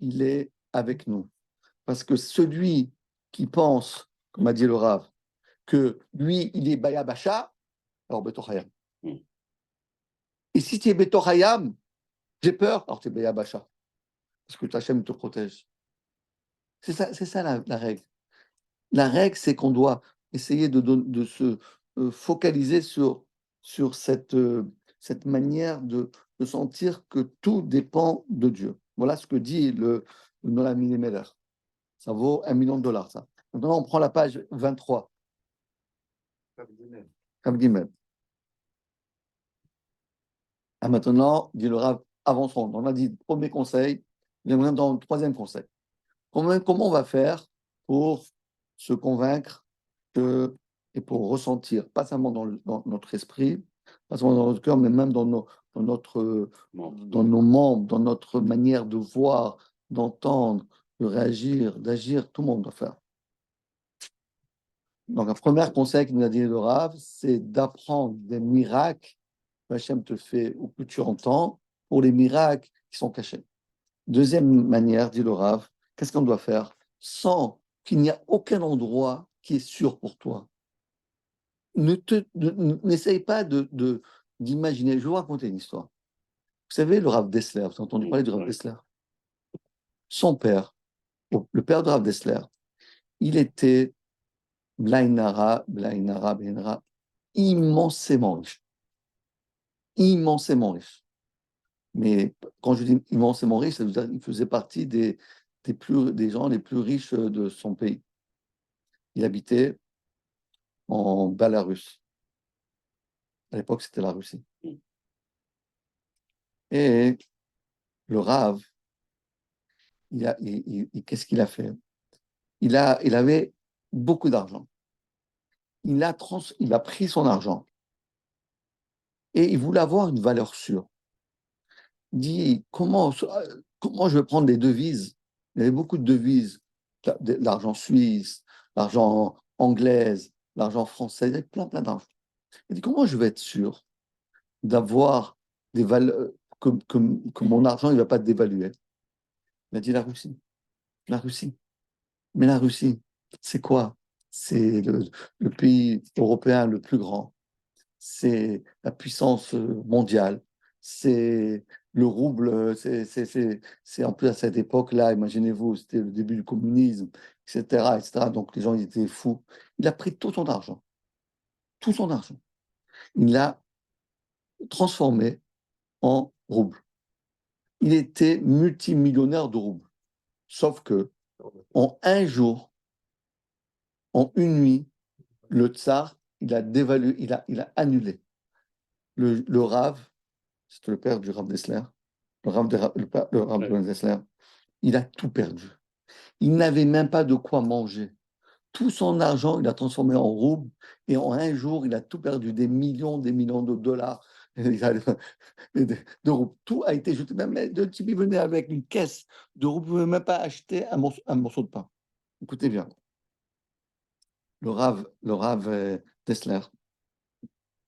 il est avec nous. Parce que celui qui pense, comme a dit le Rav, que lui, il est Bayabasha, alors Betochayam. Et si tu es Betochayam, j'ai peur, alors tu es Bayabasha. Parce que Hachem te protège. C'est ça la règle. La règle, c'est qu'on doit essayer de se focaliser sur cette manière de sentir que tout dépend de Dieu. Voilà ce que dit le Noam Meller. Ça vaut $1 million, ça. Maintenant, on prend la page 23. Rav Gimel. Ah, maintenant, dit le Rav, avançons. On a dit premier conseil, j'aimerais dans le troisième conseil. Comment on va faire pour se convaincre que, et pour ressentir, pas seulement dans notre esprit, pas seulement dans notre cœur, mais même dans nos membres, dans notre manière de voir, d'entendre, de réagir, d'agir, tout le monde doit faire. Donc, un premier conseil qu'il nous a dit le Rav, c'est d'apprendre des miracles que Hachem te fait ou que tu entends pour les miracles qui sont cachés. Deuxième manière, dit le Rav, qu'est-ce qu'on doit faire sans qu'il n'y a aucun endroit qui est sûr pour toi. N'essaye pas d'imaginer. Je vais vous raconter une histoire. Vous savez, le Rav Dessler, vous avez entendu parler du Rav Dessler? Son père, le père de Rav Dessler, il était Blainara, immensément riche. Immensément riche. Mais quand je dis immensément riche, ça veut dire qu'il faisait partie des gens les plus riches de son pays. Il habitait en Belarus. À l'époque, c'était la Russie. Et le Rav, qu'est-ce qu'il a fait? Il avait beaucoup d'argent. Il a pris son argent et il voulait avoir une valeur sûre. Il dit, comment je vais prendre des devises? Il y avait beaucoup de devises, l'argent suisse, l'argent anglaise, l'argent français, il y avait plein d'argent. Il dit, comment je vais être sûr d'avoir des valeurs, que mon argent ne va pas dévaluer? Il a dit la Russie. La Russie. Mais la Russie, c'est quoi? C'est le pays européen le plus grand. C'est la puissance mondiale. C'est le rouble. C'est en plus à cette époque-là, imaginez-vous, c'était le début du communisme, etc., etc. Donc les gens ils étaient fous. Il a pris tout son argent. Tout son argent. Il l'a transformé en rouble. Il était multimillionnaire de roubles. Sauf que, en un jour, en une nuit, le tsar, il a dévalué, il a annulé. Le Rav, c'est le père du Rav Dessler, le Rav de Dessler, il a tout perdu. Il n'avait même pas de quoi manger. Tout son argent, il a transformé en roubles et en un jour, il a tout perdu, des millions de dollars, de roubles. Tout a été jeté. Même le type, il venait avec une caisse de roubles, il ne pouvait même pas acheter un morceau de pain. Écoutez bien. Le Rav Dessler,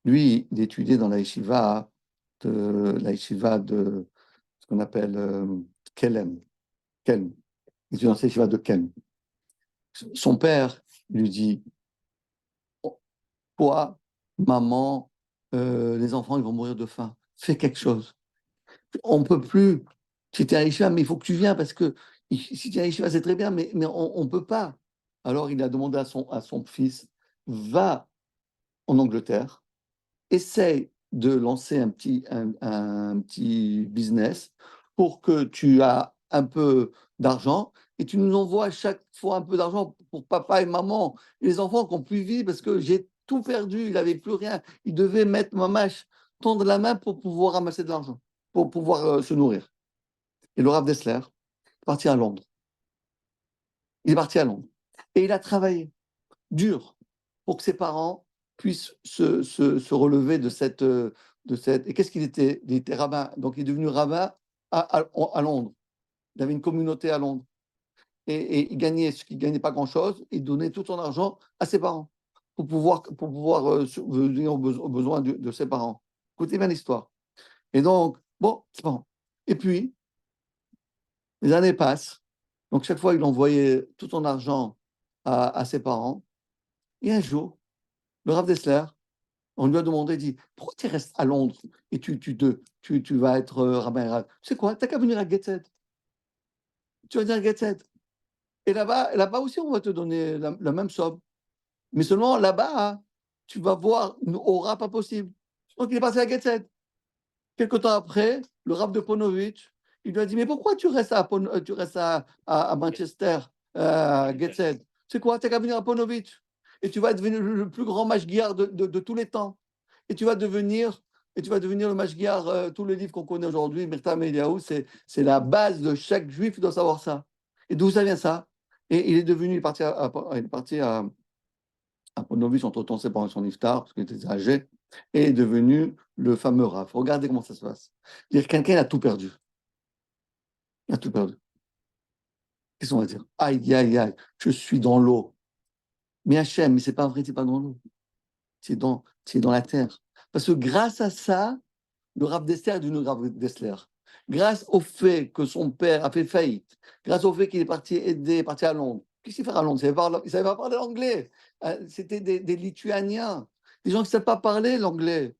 lui, il étudiait dans la yeshiva de ce qu'on appelle Kelm. Il étudiait dans la yeshiva de Kelm. Son père lui dit, toi, maman, les enfants, ils vont mourir de faim. Fais quelque chose. On ne peut plus. Tu es à yeshiva, mais il faut que tu viennes parce que si tu es à yeshiva, c'est très bien, mais on ne peut pas. Alors, il a demandé à son fils, va en Angleterre, essaye de lancer un petit business pour que tu aies un peu d'argent et tu nous envoies chaque fois un peu d'argent pour papa et maman et les enfants qui n'ont plus vie parce que j'ai tout perdu, il n'avait plus rien. Il devait mettre tendre la main pour pouvoir ramasser de l'argent, pour pouvoir se nourrir. Et le Rav Dessler est parti à Londres. Il est parti à Londres et il a travaillé dur pour que ses parents puissent se relever de cette. Et qu'est-ce qu'il était? Il était rabbin. Donc, il est devenu rabbin à Londres. Il avait une communauté à Londres. Et il gagnait ce qu'il ne gagnait pas grand-chose. Il donnait tout son argent à ses parents pour pouvoir venir aux besoins de ses parents. Écoutez bien l'histoire. Et donc, bon, c'est bon. Et puis, les années passent. Donc, chaque fois, il envoyait tout son argent à ses parents. Et un jour, le Rav Dessler, on lui a demandé, il dit, pourquoi tu restes à Londres et tu vas être rabbin Erad? Tu sais quoi, tu n'as qu'à venir à Gateshead. Tu vas venir à Gateshead. Et là-bas aussi, on va te donner la même somme. Mais seulement là-bas, tu vas voir une aura pas possible. Donc il est passé à Gateshead. Quelque temps après, le Rav de Ponovitch, il lui a dit, mais pourquoi tu restes à Manchester, à Gateshead? Tu sais quoi, tu n'as qu'à venir à Ponovitch. et tu vas devenir le plus grand mashgiach de tous les temps. Et tu vas devenir le mashgiach, tous les livres qu'on connaît aujourd'hui, Mirtam Eliyahu, c'est la base de chaque juif, doit savoir ça. Et d'où ça vient ça? Et il est parti à Ponovitch, entre-temps, ses parents sont niftar, parce qu'il était âgé, et est devenu le fameux Rav. Regardez comment ça se passe. C'est-à-dire quelqu'un a tout perdu. Il a tout perdu. Qu'est-ce qu'on va dire? Aïe, aïe, aïe, je suis dans l'eau. Mais Hachem, mais c'est pas vrai, tu n'es pas dans l'eau. Tu es dans la terre. Parce que grâce à ça, le Rav Dessler est devenu Rav Dessler. Grâce au fait que son père a fait faillite, grâce au fait qu'il est parti aider, parti à Londres. Qu'est-ce qu'il fait à Londres? Il ne savait pas parler l'anglais. C'était des Lituaniens, des gens qui ne savent pas parler l'anglais.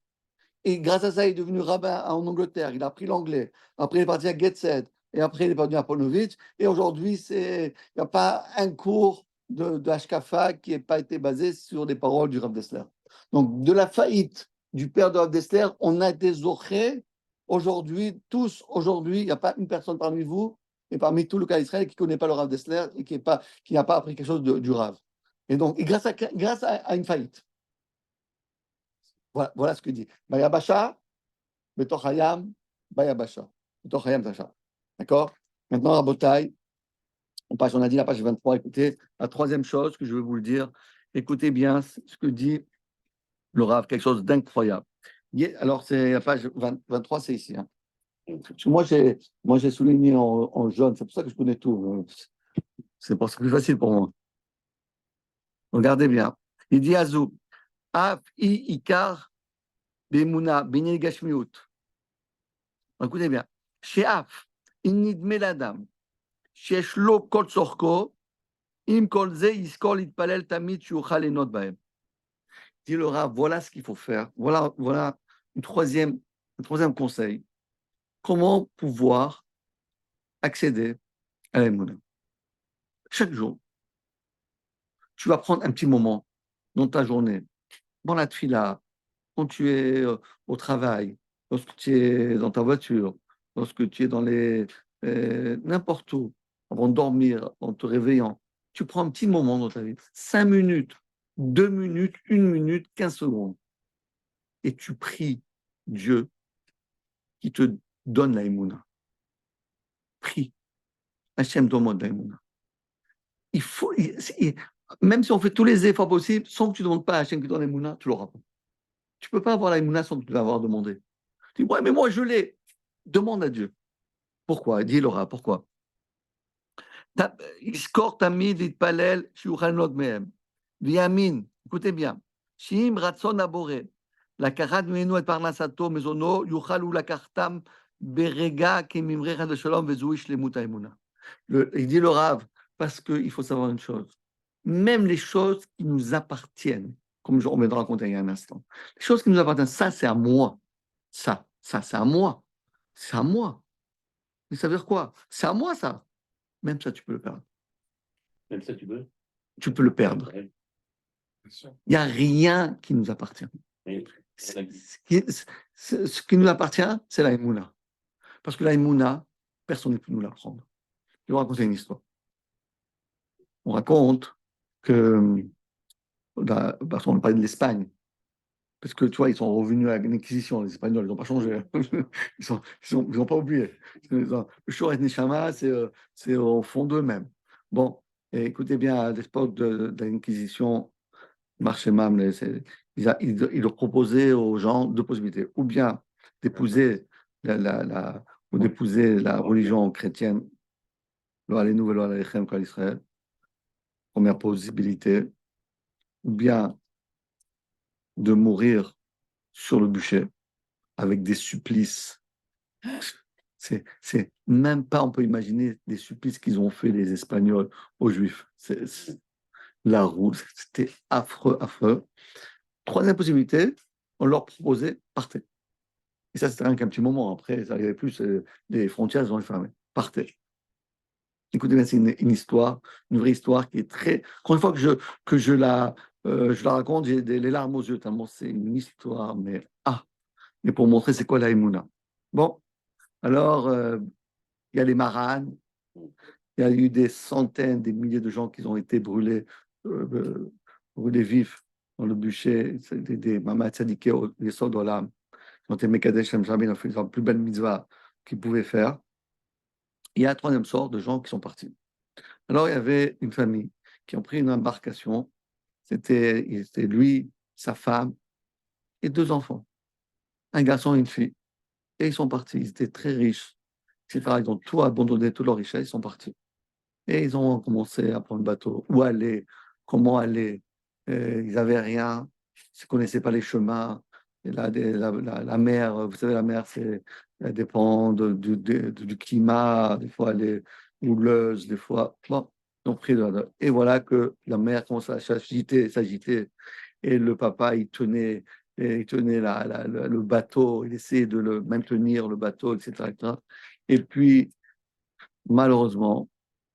Et grâce à ça, il est devenu rabbin en Angleterre. Il a appris l'anglais. Après, il est parti à Gateshead. Et après, il est parti à Ponovitch. Et aujourd'hui, il n'y a pas un cours de Hashkafa qui n'ait pas été basé sur des paroles du Rav Dessler. Donc, de la faillite du père de Rav Dessler, on a des orchés. Aujourd'hui, il n'y a pas une personne parmi vous et parmi tout le cas d'Israël qui ne connaît pas le Rav Dessler et qui n'a pas appris quelque chose du Rav. Et donc, grâce à une faillite. Voilà ce que dit. Bayabasha, Betochayam, Bayabasha. Betochayam, Tacha. D'accord? Maintenant, Rabotai, on a dit la page 23. Écoutez, la troisième chose que je veux vous le dire, écoutez bien ce que dit le Rav, quelque chose d'incroyable. Alors, c'est la page 23, c'est ici. Hein. Moi, j'ai souligné en jaune, c'est pour ça que je connais tout. C'est pour ça que c'est plus facile pour moi. Regardez bien. Il dit Azou, Af I Ikar Bemuna, Beni Gashmiut. Écoutez bien. Chez Af, Inidme l'Adam, chez Shlo Kol Sorko, Im Kolze Iskol Itpalel Tamit Shuchal Enot Baem. Dit le Rav, voilà ce qu'il faut faire. Voilà un troisième conseil. Comment pouvoir accéder à l'Emouna. Chaque jour, tu vas prendre un petit moment dans ta journée, dans la tfila, quand tu es au travail, lorsque tu es dans ta voiture, lorsque tu es dans n'importe où, avant de dormir, en te réveillant, tu prends un petit moment dans ta vie, 5 minutes, 2 minutes, 1 minute, 15 secondes, et tu pries Dieu qui te donne la Emouna. Prie. Hachem donne la Emouna. Même si on fait tous les efforts possibles, sans que tu ne demandes pas à Hachem qui donne la Emouna, tu l'auras pas. Tu ne peux pas avoir la Emouna sans que tu l'avoir demandé. Tu dis, ouais, mais moi je l'ai. Demande à Dieu. Pourquoi? Dis Laura, pourquoi? Iskor tamid itpalel shiuchal not mehem. Viamin, écoutez bien. Shim ratson abore. La karat menu et parnasato mezono yuchal ou la kartam berega kemimrecha de shalom vezouish lemuta emuna. Il dit le Rav, parce qu'il faut savoir une chose. Même les choses qui nous appartiennent, comme on vient de raconter il y a un instant, les choses qui nous appartiennent, ça c'est à moi. Ça c'est à moi. C'est à moi. Mais ça veut dire quoi? C'est à moi ça. Même ça, tu peux le perdre. Même ça, tu peux. Tu peux le perdre. Ouais. Il n'y a rien qui nous appartient. Oui. Ce qui nous appartient, c'est la Emouna. Parce que la Emouna, personne ne peut nous l'apprendre. Je vais vous raconter une histoire. On raconte que, parce qu'on parlait de l'Espagne, parce que tu vois, ils sont revenus à l'Inquisition, les Espagnols, ils n'ont pas changé. Ils n'ont pas oublié. Le Shoret Neshama, c'est au fond d'eux-mêmes. Bon, et écoutez bien, à l'époque de l'Inquisition, Marché Mam, ils leur proposaient aux gens deux possibilités. Ou bien d'épouser la religion chrétienne, Israël, première possibilité, ou bien de mourir sur le bûcher avec des supplices. C'est même pas, on peut imaginer des supplices qu'ils ont fait les Espagnols aux Juifs. La roue, c'était affreux, affreux. Troisième possibilité, on leur proposait, partez. Et ça, c'était rien qu'un petit moment. Après, ça n'arrivait plus, les frontières ont été fermées. Partez. Écoutez bien, c'est une histoire, une vraie histoire qui est très. Encore une fois que je la raconte, j'ai les larmes aux yeux, tellement c'est une histoire, mais pour montrer c'est quoi la Emouna. Bon, alors, il y a les maranes, il y a eu des centaines, des milliers de gens qui ont été brûlés brûlés vifs dans le bûcher, c'est des Mamad Tzadiké, les Sod Olam, qui ont été Mekadesh Shem Shabbat, ils ont fait la plus belle mitzvah qu'ils pouvaient faire. Il y a un troisième sort de gens qui sont partis. Alors, il y avait une famille qui ont pris une embarcation. C'était lui, sa femme et 2 enfants, un garçon et une fille. Et ils sont partis. Ils étaient très riches, etc. Ils ont tout abandonné, toute leur richesse, ils sont partis. Et ils ont commencé à prendre le bateau. Où aller, comment aller. Ils n'avaient rien, ils ne connaissaient pas les chemins. Et la mer, vous savez, la mer, elle dépend du climat. Des fois, elle est houleuse, des fois. Bon, ils ont pris et voilà que la mer commence à s'agiter. Et le papa, il tenait le bateau, il essayait de le maintenir, le bateau, etc. etc. Et puis, malheureusement,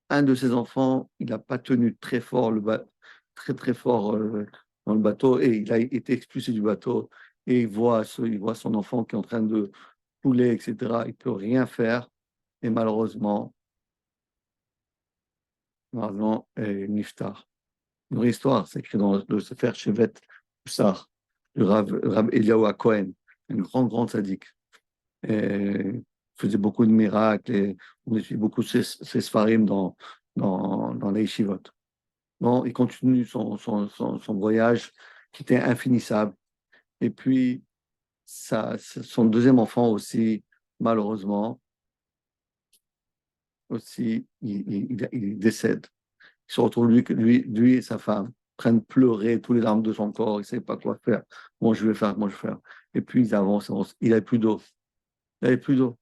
un de ses enfants, il n'a pas tenu très fort, très très fort dans le bateau et il a été expulsé du bateau et il voit son enfant qui est en train de couler, etc. Il ne peut rien faire et malheureusement, Niftar. Une vraie histoire, c'est écrit dans le Sefer Shevet Hussar, du Rav Eliyahu HaKohen, un grand sadique. Il faisait beaucoup de miracles et on étudie beaucoup ses Sfarim dans les Yeshivot. Bon, il continue son voyage qui était infinissable. Et puis, son deuxième enfant aussi, malheureusement, aussi, il décède. Il se retrouve, lui et sa femme, en train de pleurer tous les larmes de son corps. Il ne savait pas quoi faire. Moi, je vais faire. Et puis, ils avancent. Il n'avait plus d'eau. Il n'avait plus d'eau.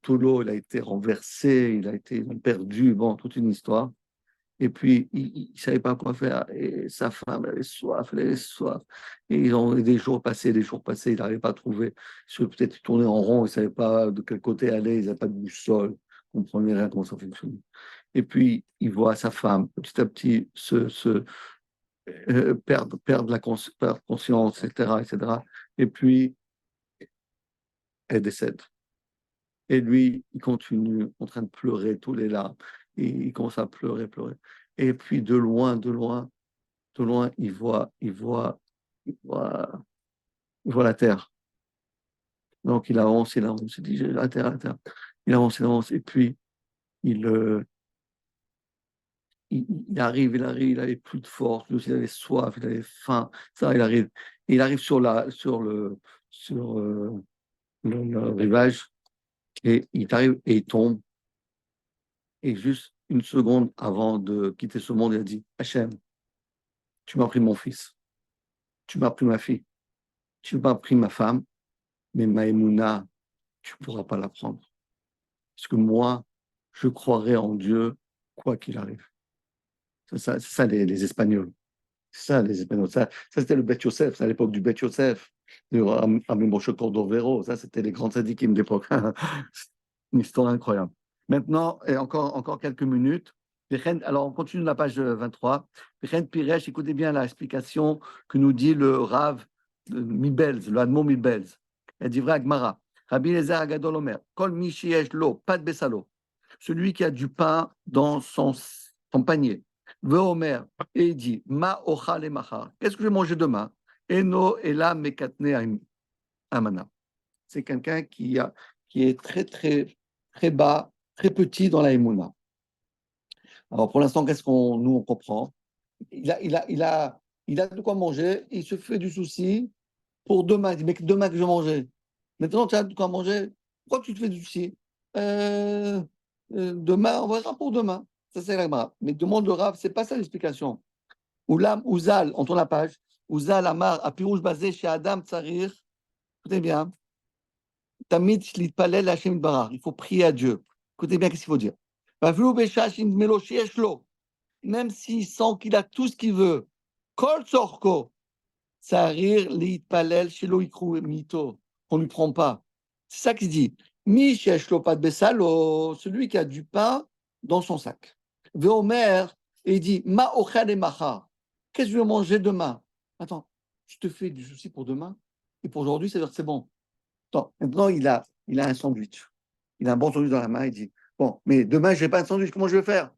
Tout l'eau, il a été renversé, ils ont perdu. Bon, toute une histoire. Et puis, il ne savait pas quoi faire. Et sa femme, elle avait soif. Et ils ont des jours passés, il n'arrivait pas à trouver. Peut-être il tournait en rond, il ne savait pas de quel côté aller, ils n'avaient pas de boussole. Il ne comprenait rien comment ça fonctionnait. Et puis, il voit sa femme, petit à petit, perdre perdre conscience, etc., etc. Et puis, elle décède. Et lui, il continue en train de pleurer tous les larmes. Et il commence à pleurer. Et puis, de loin, il voit la terre. Donc, il avance, il dit, la terre. Il avance. Et puis, il arrive, il avait plus de force, il avait soif, il avait faim. Ça, il arrive sur le rivage et il arrive et il tombe. Et juste une seconde avant de quitter ce monde, il a dit, Hachem, tu m'as pris mon fils, tu m'as pris ma fille, tu m'as pris ma femme, mais ma émouna, tu ne pourras pas la prendre. Parce que moi, je croirai en Dieu quoi qu'il arrive. C'est ça les Espagnols. C'est ça les Espagnols. Ça c'était le Bet Yosef, c'est à l'époque du Bet Yosef, de Rabbi Moshe Cordovero. Ça, c'était les grands tzadikim d'époque. Une histoire incroyable. Maintenant, et encore quelques minutes. Alors, on continue la page 23. Piresh, écoutez bien l'explication que nous dit le Rav Mibelz, le Admo Mibelz. Elle dit vrai Agmara. Rabbi Eliezer Agadol Omer, Kol mi sheyesh lo, pas de besalo. Celui qui a du pain dans son panier. Ve Omer, et il dit Ma ochal et machar. Qu'est-ce que je vais manger demain? Eno ela mekatne amana. C'est quelqu'un qui est très, très, très bas, très petit dans la émouna. Alors, pour l'instant, qu'est-ce nous on comprend? Il a de quoi manger, il se fait du souci pour demain. Il dit, mais demain que je vais manger. Maintenant, tu as de quoi manger, pourquoi tu te fais du souci? Demain, on verra pour demain. Ça, c'est la Gemara. Mais demande le Rav, c'est pas ça l'explication. Oulam, Ouzal, on tourne la page. Ouzal, Amar, Apirouj basé chez Adam Tsarir. Écoutez bien. Tamid Shlitpalel Hashem Barar. Il faut prier à Dieu. Écoutez bien qu'est-ce qu'il faut dire. Même s'il sent qu'il a tout ce qu'il veut, Kol Sorko, Tsarir Litpalel Shelo Ikru Mito. On ne lui prend pas. C'est ça qu'il dit. Mi Sheshlo Pat Besalo, celui qui a du pain dans son sac. Veomer, et il dit Ma Ochal et Machar. Qu'est-ce que je vais manger demain? Attends, je te fais du souci pour demain. Et pour aujourd'hui, c'est bon. Attends, maintenant, il a un sandwich. Il a un bon sandwich dans la main. Il dit Bon, mais demain, je n'ai pas un sandwich. Comment je vais faire?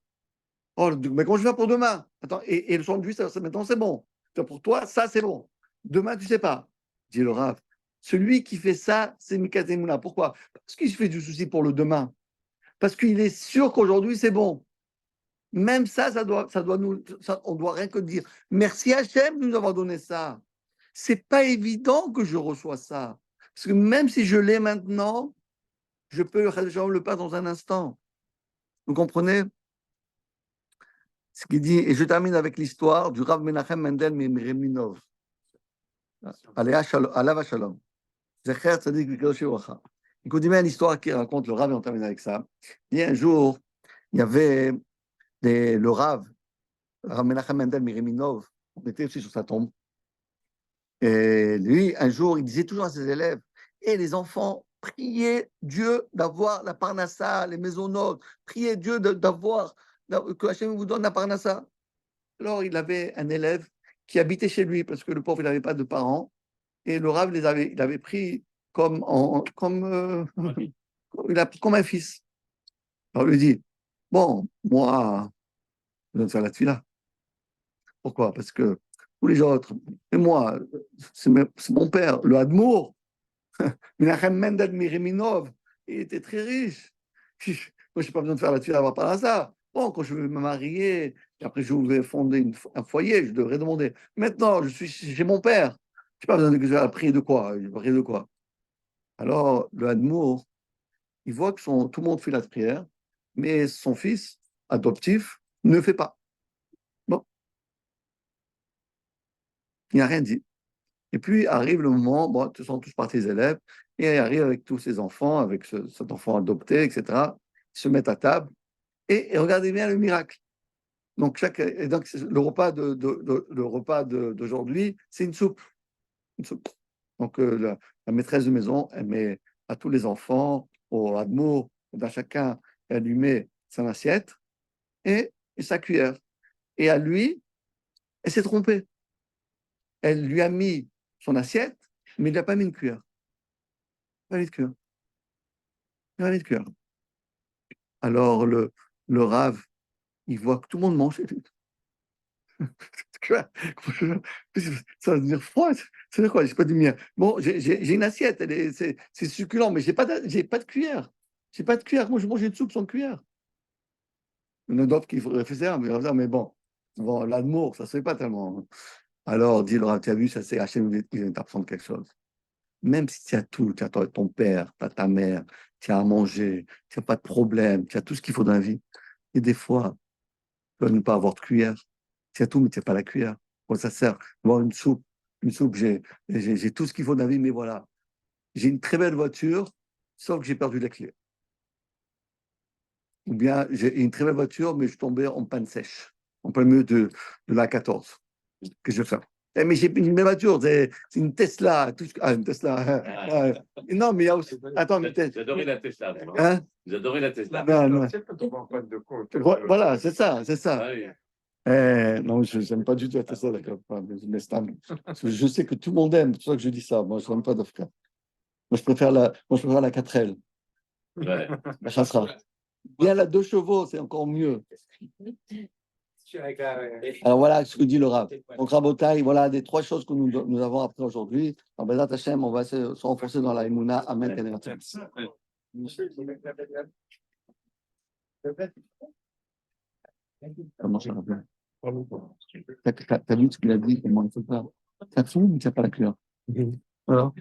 Oh, mais comment je vais faire pour demain? Attends, et le sandwich, maintenant c'est bon. Pour toi, ça c'est bon. Demain, tu sais pas. Dit le Rav. Celui qui fait ça, c'est Mikazemouna. Pourquoi? Parce qu'il se fait du souci pour le demain. Parce qu'il est sûr qu'aujourd'hui c'est bon. Même ça, on doit rien que dire. Merci Hachem de nous avoir donné ça. C'est pas évident que je reçois ça. Parce que même si je l'ai maintenant, je peux le pas dans un instant. Vous comprenez? Ce qu'il dit, et je termine avec l'histoire du Rav Menachem Mendel Reminov. Alav Shalom. Zecher Tzadik V'Kadosh V'Bracha. Écoutez bien l'histoire qui raconte le Rav, et on termine avec ça. Il y a un jour, il y avait le Rav Menachem Mendel Reminov, on était aussi sur sa tombe. Et lui, un jour, il disait toujours à ses élèves, et les enfants, priez Dieu d'avoir la parnassa, les maisonnotes, priez Dieu d'avoir, que Hachem vous donne la parnassa. Alors, il avait un élève qui habitait chez lui, parce que le pauvre, il n'avait pas de parents, et le Rav il avait pris comme un fils. Alors, il lui dit, bon, moi, je vais faire la tefila. Pourquoi? Parce que tous les autres, et moi, c'est mon père, le Hadmour, Menachem Mendel Reminov, il était très riche. Moi, je n'ai pas besoin de faire la tefila d'avoir par ça. Bon, quand je vais me marier, et après je vais fonder un foyer, je devrais demander. Maintenant, je suis chez mon père. Je n'ai pas besoin de prier de quoi. Prier de quoi. Alors, le Hadmour, il voit que tout le monde fait la prière, mais son fils adoptif ne fait pas. Bon, il n'a rien dit. Et puis arrive le moment, bon, ce sont tous partis les élèves, et il arrive avec tous ses enfants, avec cet enfant adopté, etc. Ils se mettent à table, et regardez bien le miracle. Donc, le repas d'aujourd'hui, c'est une soupe. Une soupe. Donc, la maîtresse de maison, elle met à tous les enfants, au Hadmour, dans chacun, elle lui met son assiette et sa cuillère. Et à lui, elle s'est trompée. Elle lui a mis son assiette, mais il n'a pas mis une cuillère. Pas mis de cuillère. Pas mis de cuillère. Alors, le Rav, il voit que tout le monde mange. Ça va devenir froid. C'est quoi? J'ai pas de lumière. Bon, j'ai une assiette, c'est succulent, mais j'ai pas de cuillère. J'ai pas de cuillère. Moi, je mange une soupe sans cuillère. Il y en a d'autres qui faisaient mais bon, l'amour, ça se fait pas tellement. Alors, dit le Rav, tu as vu, ça c'est Hachem, il vient t'apprendre quelque chose. Même si tu as tout, tu as ton père, tu as ta mère, tu as à manger, tu n'as pas de problème, tu as tout ce qu'il faut dans la vie. Et des fois, tu vas ne pas avoir de cuillère. Tu as tout, mais tu n'as pas la cuillère. Bon, ça sert avoir une soupe. Une soupe, j'ai tout ce qu'il faut dans la vie, mais voilà. J'ai une très belle voiture, sauf que j'ai perdu la clé. Ou bien j'ai une très belle voiture, mais je suis tombé en panne sèche, en plein milieu de la 14. Que je fais? Mais j'ai une belle voiture, c'est une Tesla. Une Tesla. Non, mais il y a aussi. Attends, mais Vous adorez la Tesla. Hein? Vous adorez la Tesla. Non. Voilà, c'est ça. Ah oui. Non, je n'aime pas du tout la Tesla, d'accord. Mais je sais que tout le monde aime, c'est pour ça que je dis ça. Moi, je n'aime pas d'Afrique. Moi, je préfère la 4L. Ouais. La chassera. Bien la 2 chevaux, c'est encore mieux. Alors voilà ce que dit le Rav. Donc Rabotai, voilà des 3 choses que nous avons appris aujourd'hui. En Bezat Hashem, on va se renforcer dans la Emouna. Amen. Comment ça va bien? T'as vu ce qu'il a dit? Comment il faut faire? T'as fou, mais t'as pas la cuillère. Alors,